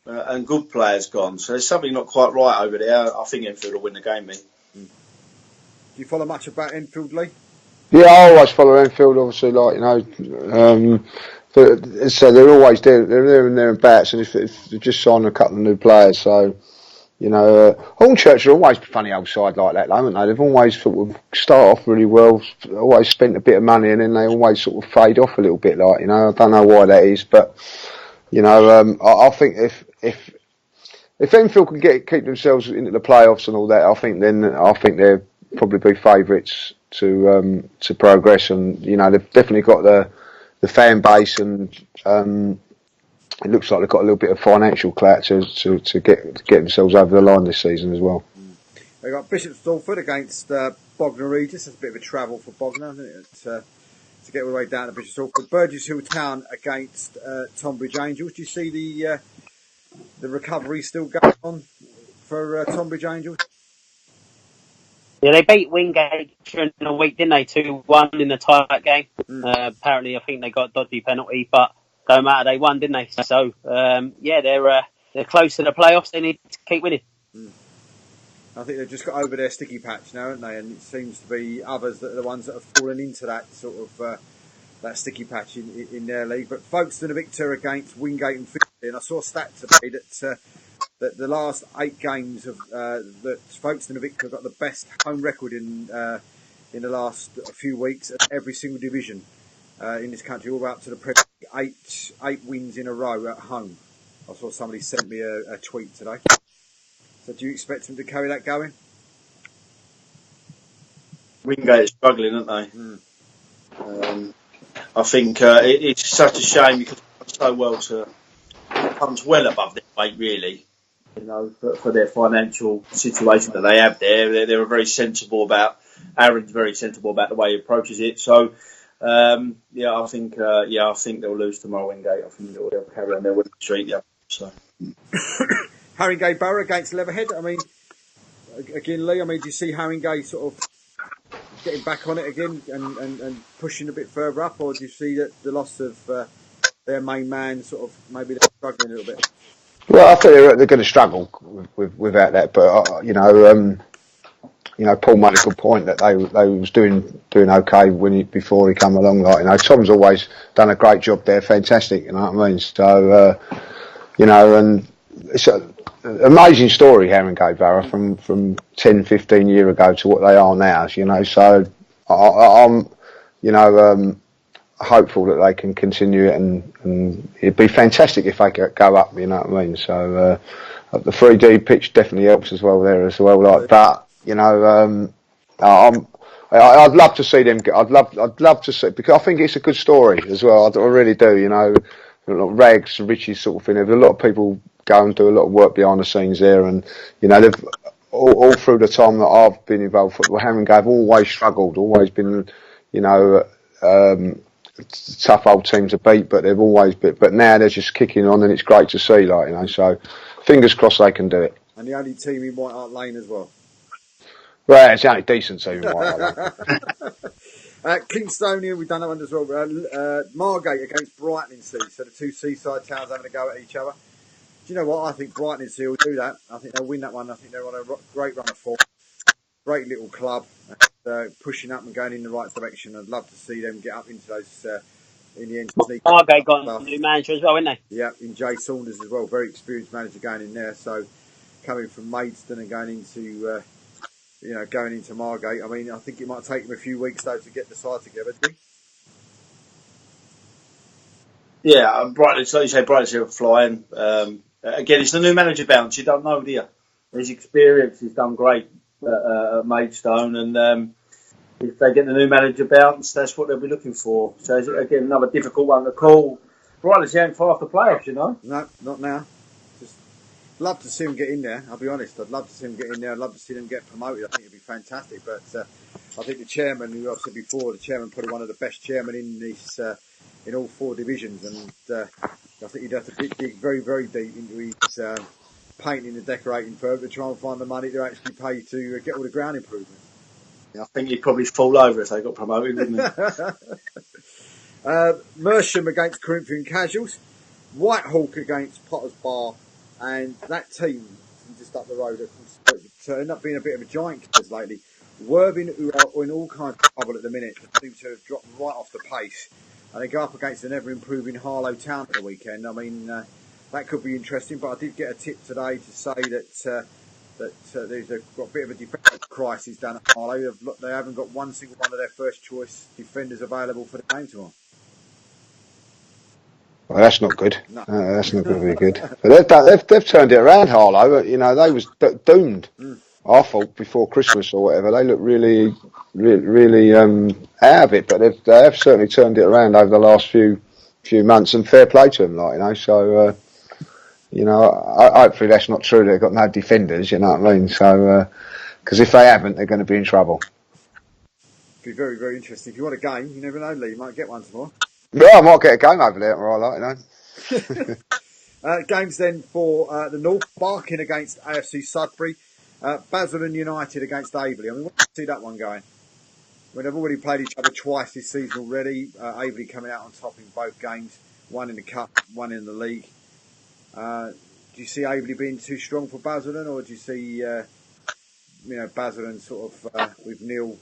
and good players gone. So there's something not quite right over there. I think Enfield will win the game, mate. Do you follow much about Enfield, Lee? Yeah, I always follow Enfield, obviously, like, you know, so they're always there, they're there and there in bats, and if they've just signed a couple of new players, so, you know, Hornchurch are always a funny old side like that, haven't they? They've always sort of start off really well, always spent a bit of money, and then they always sort of fade off a little bit, like, you know, I don't know why that is, but, you know, I think if Enfield can keep themselves into the playoffs and all that, I think they'll probably be favourites to progress, and you know they've definitely got the fan base, and it looks like they've got a little bit of financial clout to get themselves over the line this season as well. They've got Bishop Stortford against Bognor Regis. That's a bit of a travel for Bognor, isn't it? To get all the way down to Bishop Stortford. Burgess Hill Town against Tonbridge Angels. Do you see the recovery still going on for Tonbridge Angels? Yeah, they beat Wingate during the week, didn't they? 2-1 in the tie game. Apparently, I think they got a dodgy penalty, but don't matter. They won, didn't they? So, yeah, they're close to the playoffs. They need to keep winning. I think they've just got over their sticky patch now, haven't they? And it seems to be others that are the ones that have fallen into that sort of that sticky patch in their league. But Folkestone Victor against Wingate and Finchley, and I saw a stat today that the last 8 games of that Folkestone Victor have got the best home record in the last few weeks at every single division in this country, all the way up to the Premier League. 8 wins in a row at home. I saw somebody sent me a tweet today. So do you expect them to carry that going? Wingate is struggling, aren't they? I think it's such a shame because they've done so well to comes well above their weight, really. You know, for their financial situation that they have there, they're very sensible about. Aaron's very sensible about the way he approaches it. So, I think they'll lose tomorrow. Wingate. I think they'll carry on their winning streak. Yeah. So. Haringey Borough against Leatherhead. I mean, again, Lee. I mean, do you see Haringey sort of getting back on it again and pushing a bit further up, or do you see that the loss of their main man sort of maybe they're struggling a little bit? Well, I think they're going to struggle without that, but you know, Paul made a good point that they was doing okay before he come along. Like, you know, Tom's always done a great job there, fantastic. You know what I mean? So, you know, and it's an amazing story, Haringey Borough, from 10, 15 years ago to what they are now. You know, so I'm, you know, hopeful that they can continue it, and it'd be fantastic if they could go up. You know what I mean? So the 3D pitch definitely helps as well there as well. Like, but you know, I'd love to see them. I'd love to see, because I think it's a good story as well. I really do. You know, rags to riches sort of thing. There's a lot of people go and do a lot of work behind the scenes there, and you know, they've all through the time that I've been involved. Haringey have always struggled, always been, you know. Tough old team to beat, but they've always been. But now they're just kicking on, and it's great to see. Like, you know, so fingers crossed they can do it. And the only team in White Hart Lane as well. Well, it's the only decent team in White Hart Lane. Kingstonian, we've done that one as well. Margate against Brightlingsea, so the two seaside towns having a go at each other. Do you know what? I think Brightlingsea will do that. I think they'll win that one. I think they're on a great run of form. Great little club. Pushing up and going in the right direction. I'd love to see them get up into those in the end. Margate got a new manager as well, haven't they? Yeah, in Jay Saunders as well. Very experienced manager going in there. So coming from Maidstone and going into going into Margate. I mean, I think it might take them a few weeks though to get the side together. Do you? Yeah, Brighton. So you say Brighton are flying. Again, it's the new manager bounce. You don't know, do you? His experience, he's done great at Maidstone, and if they get the new manager bounce, that's what they'll be looking for. So again, another difficult one to call. Brighton's ain't far off the playoffs, you know. No, not now. Just love to see them get in there. I'll be honest. I'd love to see them get in there. I'd love to see them get promoted. I think it'd be fantastic. But I think the chairman, who I've said before, the chairman probably one of the best chairmen in this in all 4 divisions, and I think you'd have to dig very, very deep into his painting and decorating firm to try and find the money to actually pay to get all the ground improvements. I think he'd probably fall over if they got promoted, wouldn't he? Mersham against Corinthian Casuals, Whitehawk against Potter's Bar, and that team from just up the road turned up being a bit of a giant killers lately. Worthing, who are in all kinds of trouble at the minute, seem to have dropped right off the pace, and they go up against an ever-improving Harlow Town at the weekend. I mean, that could be interesting, but I did get a tip today to say that there's got a bit of a defensive crisis down at Harlow. They haven't got one single one of their first choice defenders available for the game tomorrow. Well, that's not good. No. That's not going to be good. But they've turned it around, Harlow. You know, they was doomed. I thought before Christmas or whatever, they looked really out of it. But they have certainly turned it around over the last few months, and fair play to them, like, you know. So, you know, hopefully that's not true. They've got no defenders, you know what I mean? So, because if they haven't, they're going to be in trouble. Be very, very interesting. If you want a game, you never know, Lee. You might get one tomorrow. Well, I might get a game over there tomorrow, like, you know. Games then for the North, Barking against AFC Sudbury, Basildon United against Aveley. I mean, what do you see that one going? I mean, they've already played each other twice this season already. Aveley coming out on top in both games, one in the cup, one in the league. Do you see Aveley being too strong for Basildon, or do you see, Basildon sort of with Neil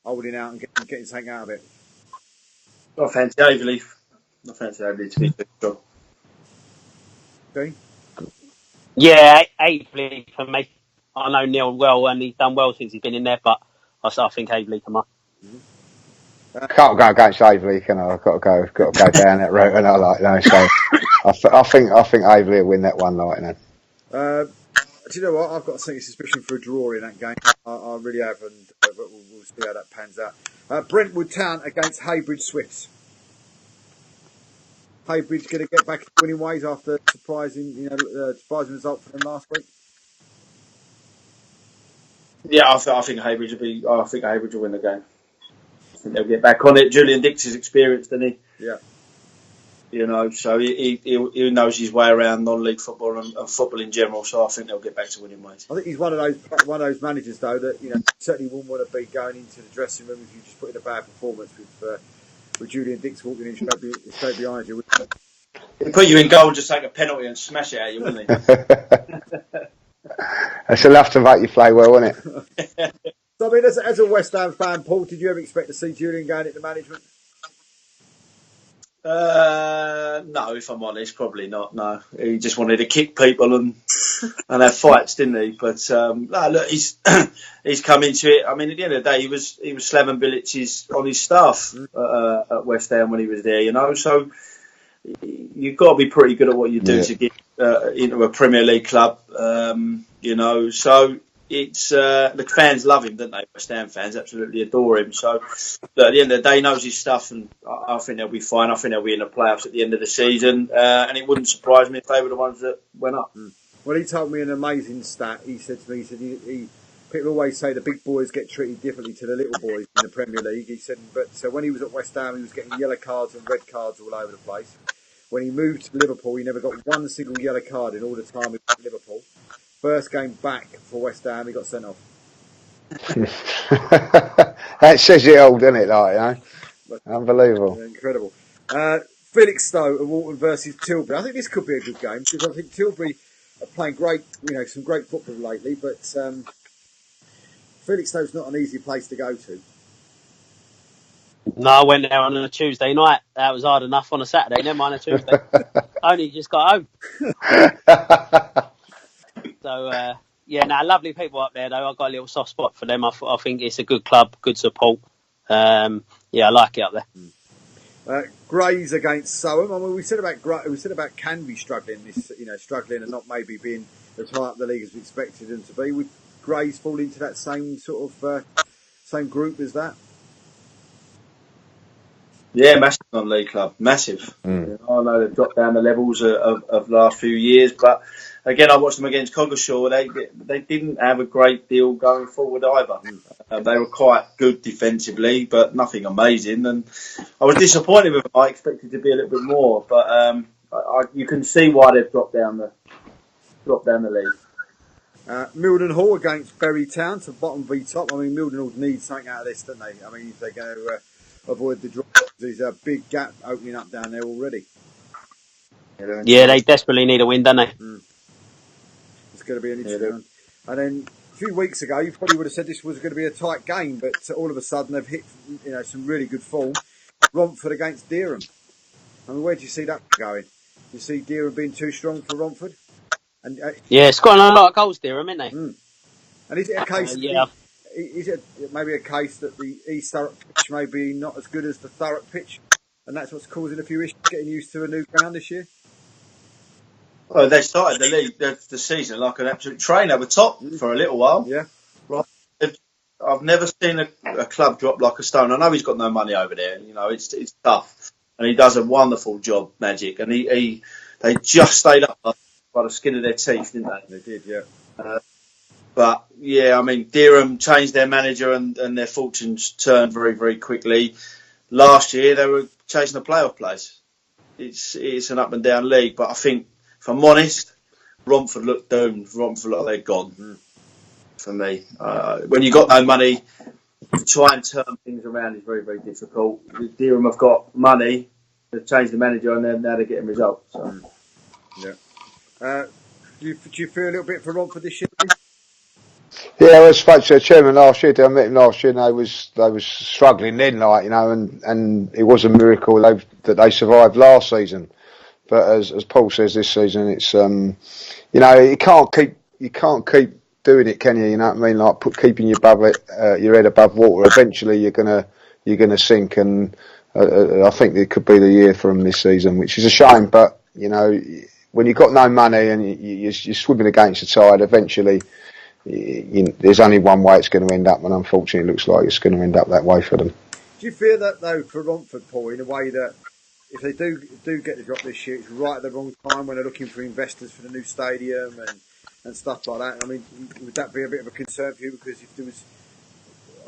holding out and getting something out of it? I fancy Aveley. To be too strong. Okay. Yeah, Aveley for me. I know Neil well, and he's done well since he's been in there, but I think Aveley come up. Can't go against Aveley, can I? I've got to go down that route, and I like that. So I think Aveley will win that one, like, you know. Do you know what? I've got a sneaky suspicion for a draw in that game. I really have, and but we'll see how that pans out. Brentwood Town against Haybridge Swifts. Haybridge going to get back to winning ways after surprising result for them last week. Yeah, I think Haybridge will win the game. I think they'll get back on it. Julian Dix is experienced, isn't he? Yeah. You know, so he knows his way around non-league football and football in general. So I think they'll get back to winning ways. I think he's one of those managers though that certainly wouldn't want to be going into the dressing room if you just put in a bad performance with Julian Dix walking in straight behind you. He'd put you in goal, just take a penalty and smash it at you, wouldn't he? That's enough to make you play well, wouldn't it? So I mean, as a West Ham fan, Paul, did you ever expect to see Julian going into management? No, if I'm honest, probably not. No, he just wanted to kick people and have fights, didn't he? But no, look, he's come into it. I mean, at the end of the day, he was Slaven Bilic's on his staff at West Ham when he was there. You know, so you've got to be pretty good at what you do to get into a Premier League club. You know, so it's the fans love him, don't they? West Ham fans absolutely adore him. So at the end of the day, he knows his stuff, and I think they'll be fine. I think they'll be in the playoffs at the end of the season, and it wouldn't surprise me if they were the ones that went up. Well, he told me an amazing stat. He said to me, people always say the big boys get treated differently to the little boys in the Premier League. He said, but when he was at West Ham, he was getting yellow cards and red cards all over the place. When he moved to Liverpool, he never got one single yellow card in all the time he was at Liverpool. First game back for West Ham, he got sent off. That says it all, doesn't it? Like, unbelievable. Incredible. Felixstowe and Walton versus Tilbury. I think this could be a good game because I think Tilbury are playing great, some great football lately. But Felixstowe's not an easy place to go to. No, I went there on a Tuesday night. That was hard enough on a Saturday. Never mind a Tuesday. Only just got home. So, lovely people up there, though. I've got a little soft spot for them. I think it's a good club, good support. I like it up there. Grays against Soham. I mean, we said about Canby struggling and not maybe being as high up the league as we expected them to be. Would Grays fall into that same sort of same group as that? Yeah, massive non-league club, massive. I know they've dropped down the levels of the last few years, but again, I watched them against Coggeshall. They didn't have a great deal going forward either. They were quite good defensively, but nothing amazing. And I was disappointed with them. I expected to be a little bit more, but you can see why they've dropped down the league. Milden Hall against Bury Town to bottom v top. I mean, Milden Hall need something out of this, don't they? I mean, if they're going to avoid the drop, there's a big gap opening up down there already. Yeah, they desperately need a win, don't they? It's going to be an interesting one. And then a few weeks ago, you probably would have said this was going to be a tight game, but all of a sudden they've hit some really good form. Romford against Dereham. I mean, where do you see that going? Do you see Dereham being too strong for Romford? And yeah, scoring a lot of goals, Dereham, isn't they? And is it a case? Is it maybe a case that the East Thurrock pitch may be not as good as the Thurrock pitch, and that's what's causing a few issues getting used to a new ground this year? Well, they started the league, the season like an absolute train over top for a little while. Yeah, right. I've never seen a club drop like a stone. I know he's got no money over there. You know, it's tough, and he does a wonderful job, Magic. And they just stayed up by the skin of their teeth, didn't they? They did, yeah. But yeah, I mean, Dereham changed their manager, and their fortunes turned very, very quickly. Last year they were chasing a playoff place. It's an up and down league, but I think, if I'm honest, Romford look doomed. Romford look like they're gone. For me, when you got no money, to try and turn things around is very, very difficult. Dereham have got money, they've changed the manager, and now they're getting results. So. Yeah. Do you feel a little bit for Romford this year? Yeah, I spoke to the chairman last year. I met him last year, and they was struggling then, and it was a miracle that they survived last season. But as Paul says, this season it's you can't keep doing it, can you? You know what I mean? Like keeping your head above water. Eventually, you're gonna sink, and I think it could be the year for them this season, which is a shame. But when you've got no money and you're swimming against the tide, eventually. There's only one way it's going to end up, and unfortunately, it looks like it's going to end up that way for them. Do you fear that though for Romford, Paul, in a way that if they do get the drop this year, it's right at the wrong time when they're looking for investors for the new stadium and stuff like that? I mean, would that be a bit of a concern for you? Because if there was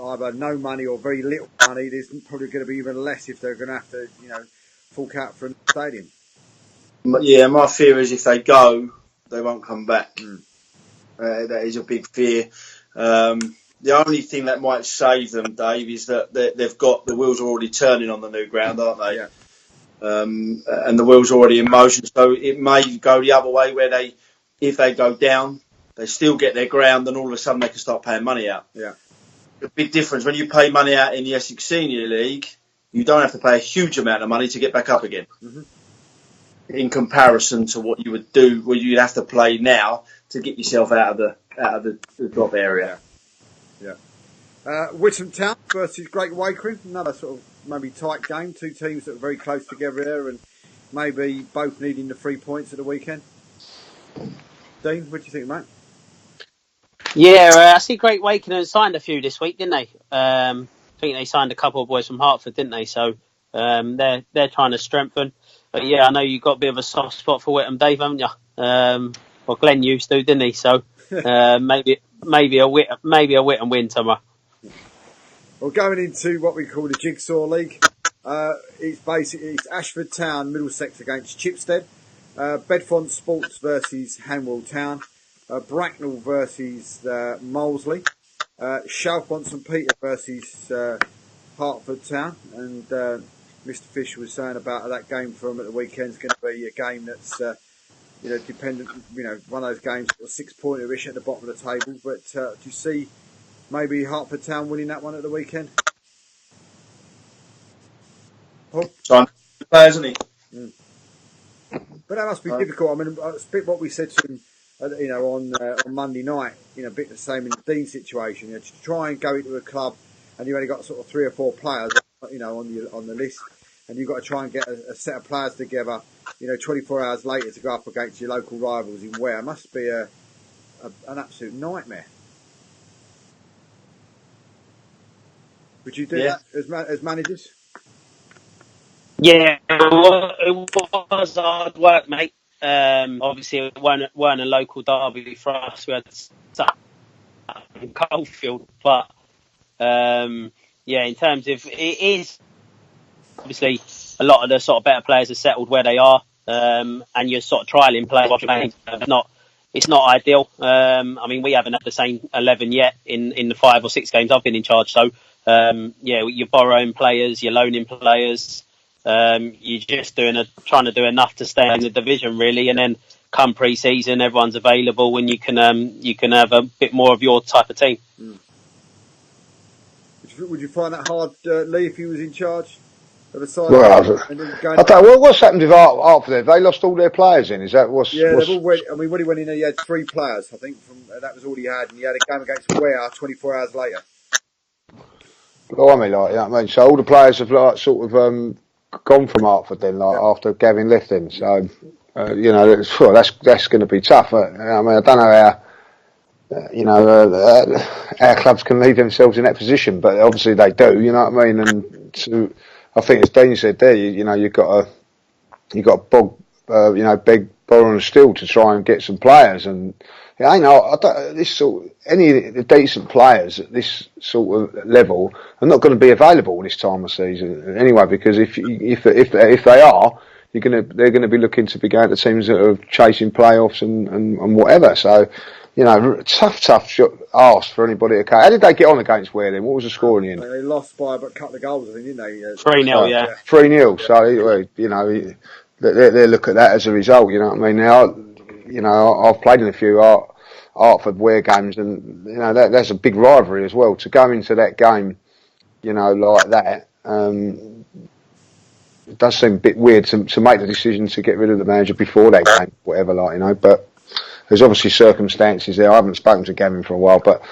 either no money or very little money, there's probably going to be even less if they're going to have to, fork out for a new stadium. Yeah, my fear is if they go, they won't come back. That is a big fear. The only thing that might save them, Dave, is that they've got the wheels are already turning on the new ground, aren't they? Yeah. And the wheels are already in motion. So it may go the other way, where if they go down, they still get their ground, and all of a sudden they can start paying money out. Yeah. The big difference when you pay money out in the Essex Senior League, you don't have to pay a huge amount of money to get back up again. Mm-hmm. In comparison to what you would do, where you'd have to play now to get yourself out of the drop area. Yeah. Witham Town versus Great Wakering, another sort of maybe tight game. Two teams that are very close together there, and maybe both needing the 3 points at the weekend. Dean, what do you think, mate? Yeah, I see Great Wakering signed a few this week, didn't they? I think they signed a couple of boys from Hertford, didn't they? So they're trying to strengthen. But yeah, I know you've got a bit of a soft spot for Witham, Dave, haven't you? Well, Glenn used to, didn't he? So maybe a Witham win tomorrow. Well, going into what we call the Jigsaw League, it's Ashford Town, Middlesex against Chipstead, Bedfont Sports versus Hanwell Town, Bracknell versus Molesley, Chalfont St Peter versus Hertford Town, and Mr. Fish was saying about that game for him at the weekend is going to be a game that's dependent, one of those games, 6-pointer-ish at the bottom of the table. But do you see maybe Hertford Town winning that one at the weekend? Paul? Players, isn't he? But that must be difficult. I mean, what we said to him, on Monday night, a bit the same in the Dean situation. To try and go into a club and you only got sort of 3 or 4 players, on the list, and you've got to try and get a set of players together, 24 hours later to go up against your local rivals in Ware. Must be an absolute nightmare. Would you do that as managers? Yeah, it was hard work, mate. Obviously, it weren't a local derby for us. We had in Coalfield, but in terms of it is obviously a lot of the sort of better players are settled where they are, and you're sort of trialing players. It's not ideal. I mean, we haven't had the same 11 yet in the 5 or 6 games I've been in charge. So you're borrowing players, you're loaning players. You're just trying to do enough to stay in the division, really, and then come pre-season, everyone's available, and you can have a bit more of your type of team. Would you find that hard, Lee, if he was in charge of the side? Well, I don't know. What's happened with Hartford? They lost all their players in. Is that what's? Yeah, they've already. I mean, when he went in there, he had 3 players. I think that was all he had, and he had a game against Ware 24 hours later. Blimey, like, you know what I mean? So all the players have sort of gone from Hartford then, after Gavin left in. So that's going to be tough. I mean, I don't know how our clubs can leave themselves in that position, but obviously they do. You know what I mean? And so I think, as Dean said there, you've got to beg, borrow and steal to try and get some players. And any decent players at this sort of level are not going to be available this time of season anyway. Because if they are, they're going to be looking to be going to teams that are chasing playoffs and whatever. So, tough ask for anybody to come. How did they get on against Ware then? What was the score in the end? They lost by about a couple of goals, I think, didn't they? 3-0, yeah. 3-0. So, they look at that as a result, you know what I mean? Now, I've played in a few Hartford Ware games, and, that's a big rivalry as well. To go into that game, like that, it does seem a bit weird to make the decision to get rid of the manager before that game, whatever, but there's obviously circumstances there. I haven't spoken to Gavin for a while, but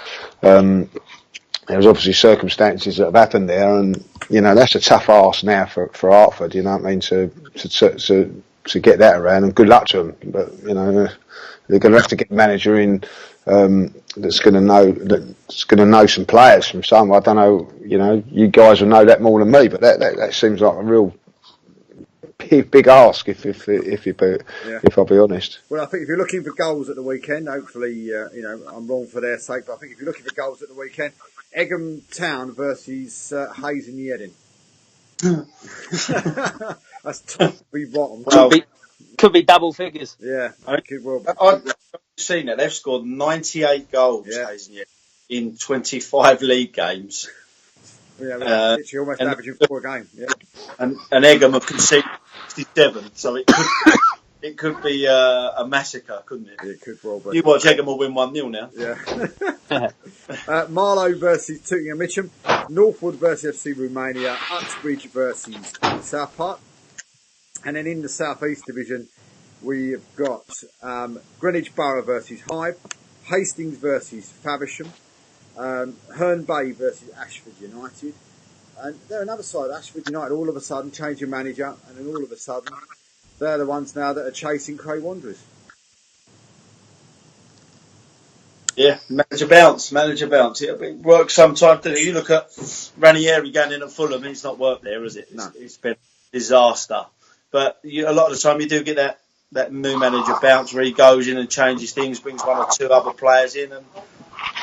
there's obviously circumstances that have happened there, and that's a tough ask now for Hartford. You know what I mean, to get that around, and good luck to them. But they're going to have to get a manager in that's going to know some players from somewhere. I don't know. You guys will know that more than me, but that seems like a real big ask if I'll be honest. Well, I think if you're looking for goals at the weekend, hopefully, I'm wrong for their sake, but I think if you're looking for goals at the weekend, Egham Town versus Hayes and Yeading. That's top be bottom. Could be double figures. Yeah, I've seen it. They've scored 98 goals, Hayes and Yeading, in 25 league games. Yeah, literally almost averaging 4 a game. Yeah. And Egham have conceded 67, so it could be a massacre, couldn't it? It could well be. You watch Egham will win 1-0 now. Yeah. Marlow versus Tooting and Mitcham, Northwood versus FC Romania, Uxbridge versus South Park, and then in the South East Division we've got Greenwich Borough versus Hyde, Hastings versus Faversham, Herne Bay versus Ashford United, and they're another side. Ashford United all of a sudden change your manager, and then all of a sudden they're the ones now that are chasing Cray Wanderers. Yeah, manager bounce. It works sometimes, doesn't it? You look at Ranieri going in at Fulham, it's not worked there, has it? No. It's been a disaster. But a lot of the time you do get that new manager bounce where he goes in and changes things, brings 1 or 2 other players in and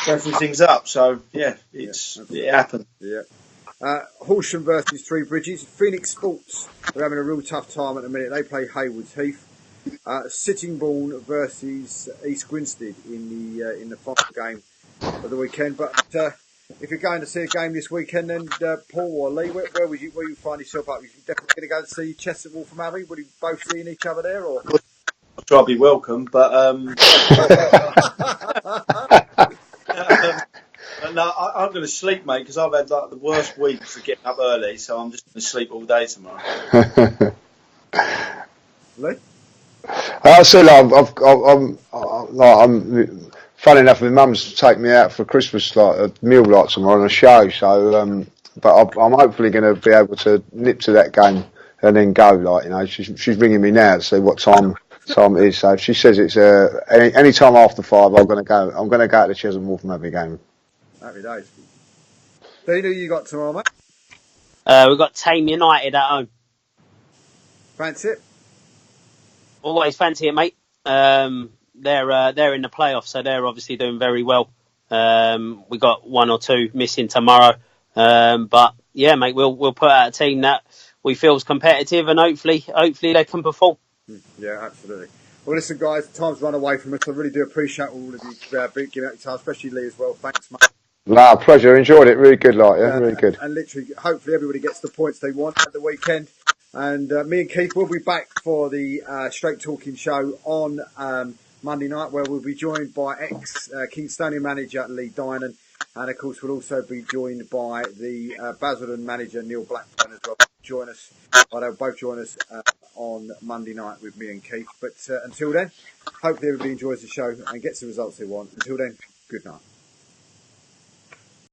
brings things up. So, it happened. Yeah. Horsham versus Three Bridges. Phoenix Sports are having a real tough time at the minute. They play Haywards Heath. Sittingbourne versus East Grinstead in the final game of the weekend. But if you're going to see a game this weekend, then Paul or Lee, where would you find yourself up? Are you definitely going to go to see Chester Wolf and Abbey? Would you both seeing each other there, or? I'll try to be welcome, but no, I'm going to sleep, mate, because I've had the worst week for getting up early, so I'm just going to sleep all day tomorrow. Lee? I said, I'm funny enough, my mum's taking me out for Christmas, a meal tomorrow on a show. So, but I'm hopefully going to be able to nip to that game and then go. She's ringing me now to see what time it is. So she says it's any time after 5. I'm going to go to the Chesham Wolf and Abbey game. Happy days. Dean, who you got tomorrow, mate? We've got Tame United at home. Fancy it? Always fancy it, mate. They're in the playoffs, so they're obviously doing very well. We got one or two missing tomorrow, but yeah, mate, we'll put out a team that we feel is competitive, and hopefully they can perform. Yeah, absolutely. Well, listen, guys, time's run away from us. I really do appreciate all of you giving out your time, especially Lee as well. Thanks, mate. No, pleasure. Enjoyed it. Really good, really good. And literally, hopefully, everybody gets the points they want at the weekend. And me and Keith will be back for the Straight Talking show on Monday night, where we'll be joined by ex-Kingstonian manager Lee Dynan. And, of course, we'll also be joined by the Basildon manager Neil Blackburn as well. Join us. They'll both join us on Monday night with me and Keith. But until then, hopefully everybody enjoys the show and gets the results they want. Until then, good night.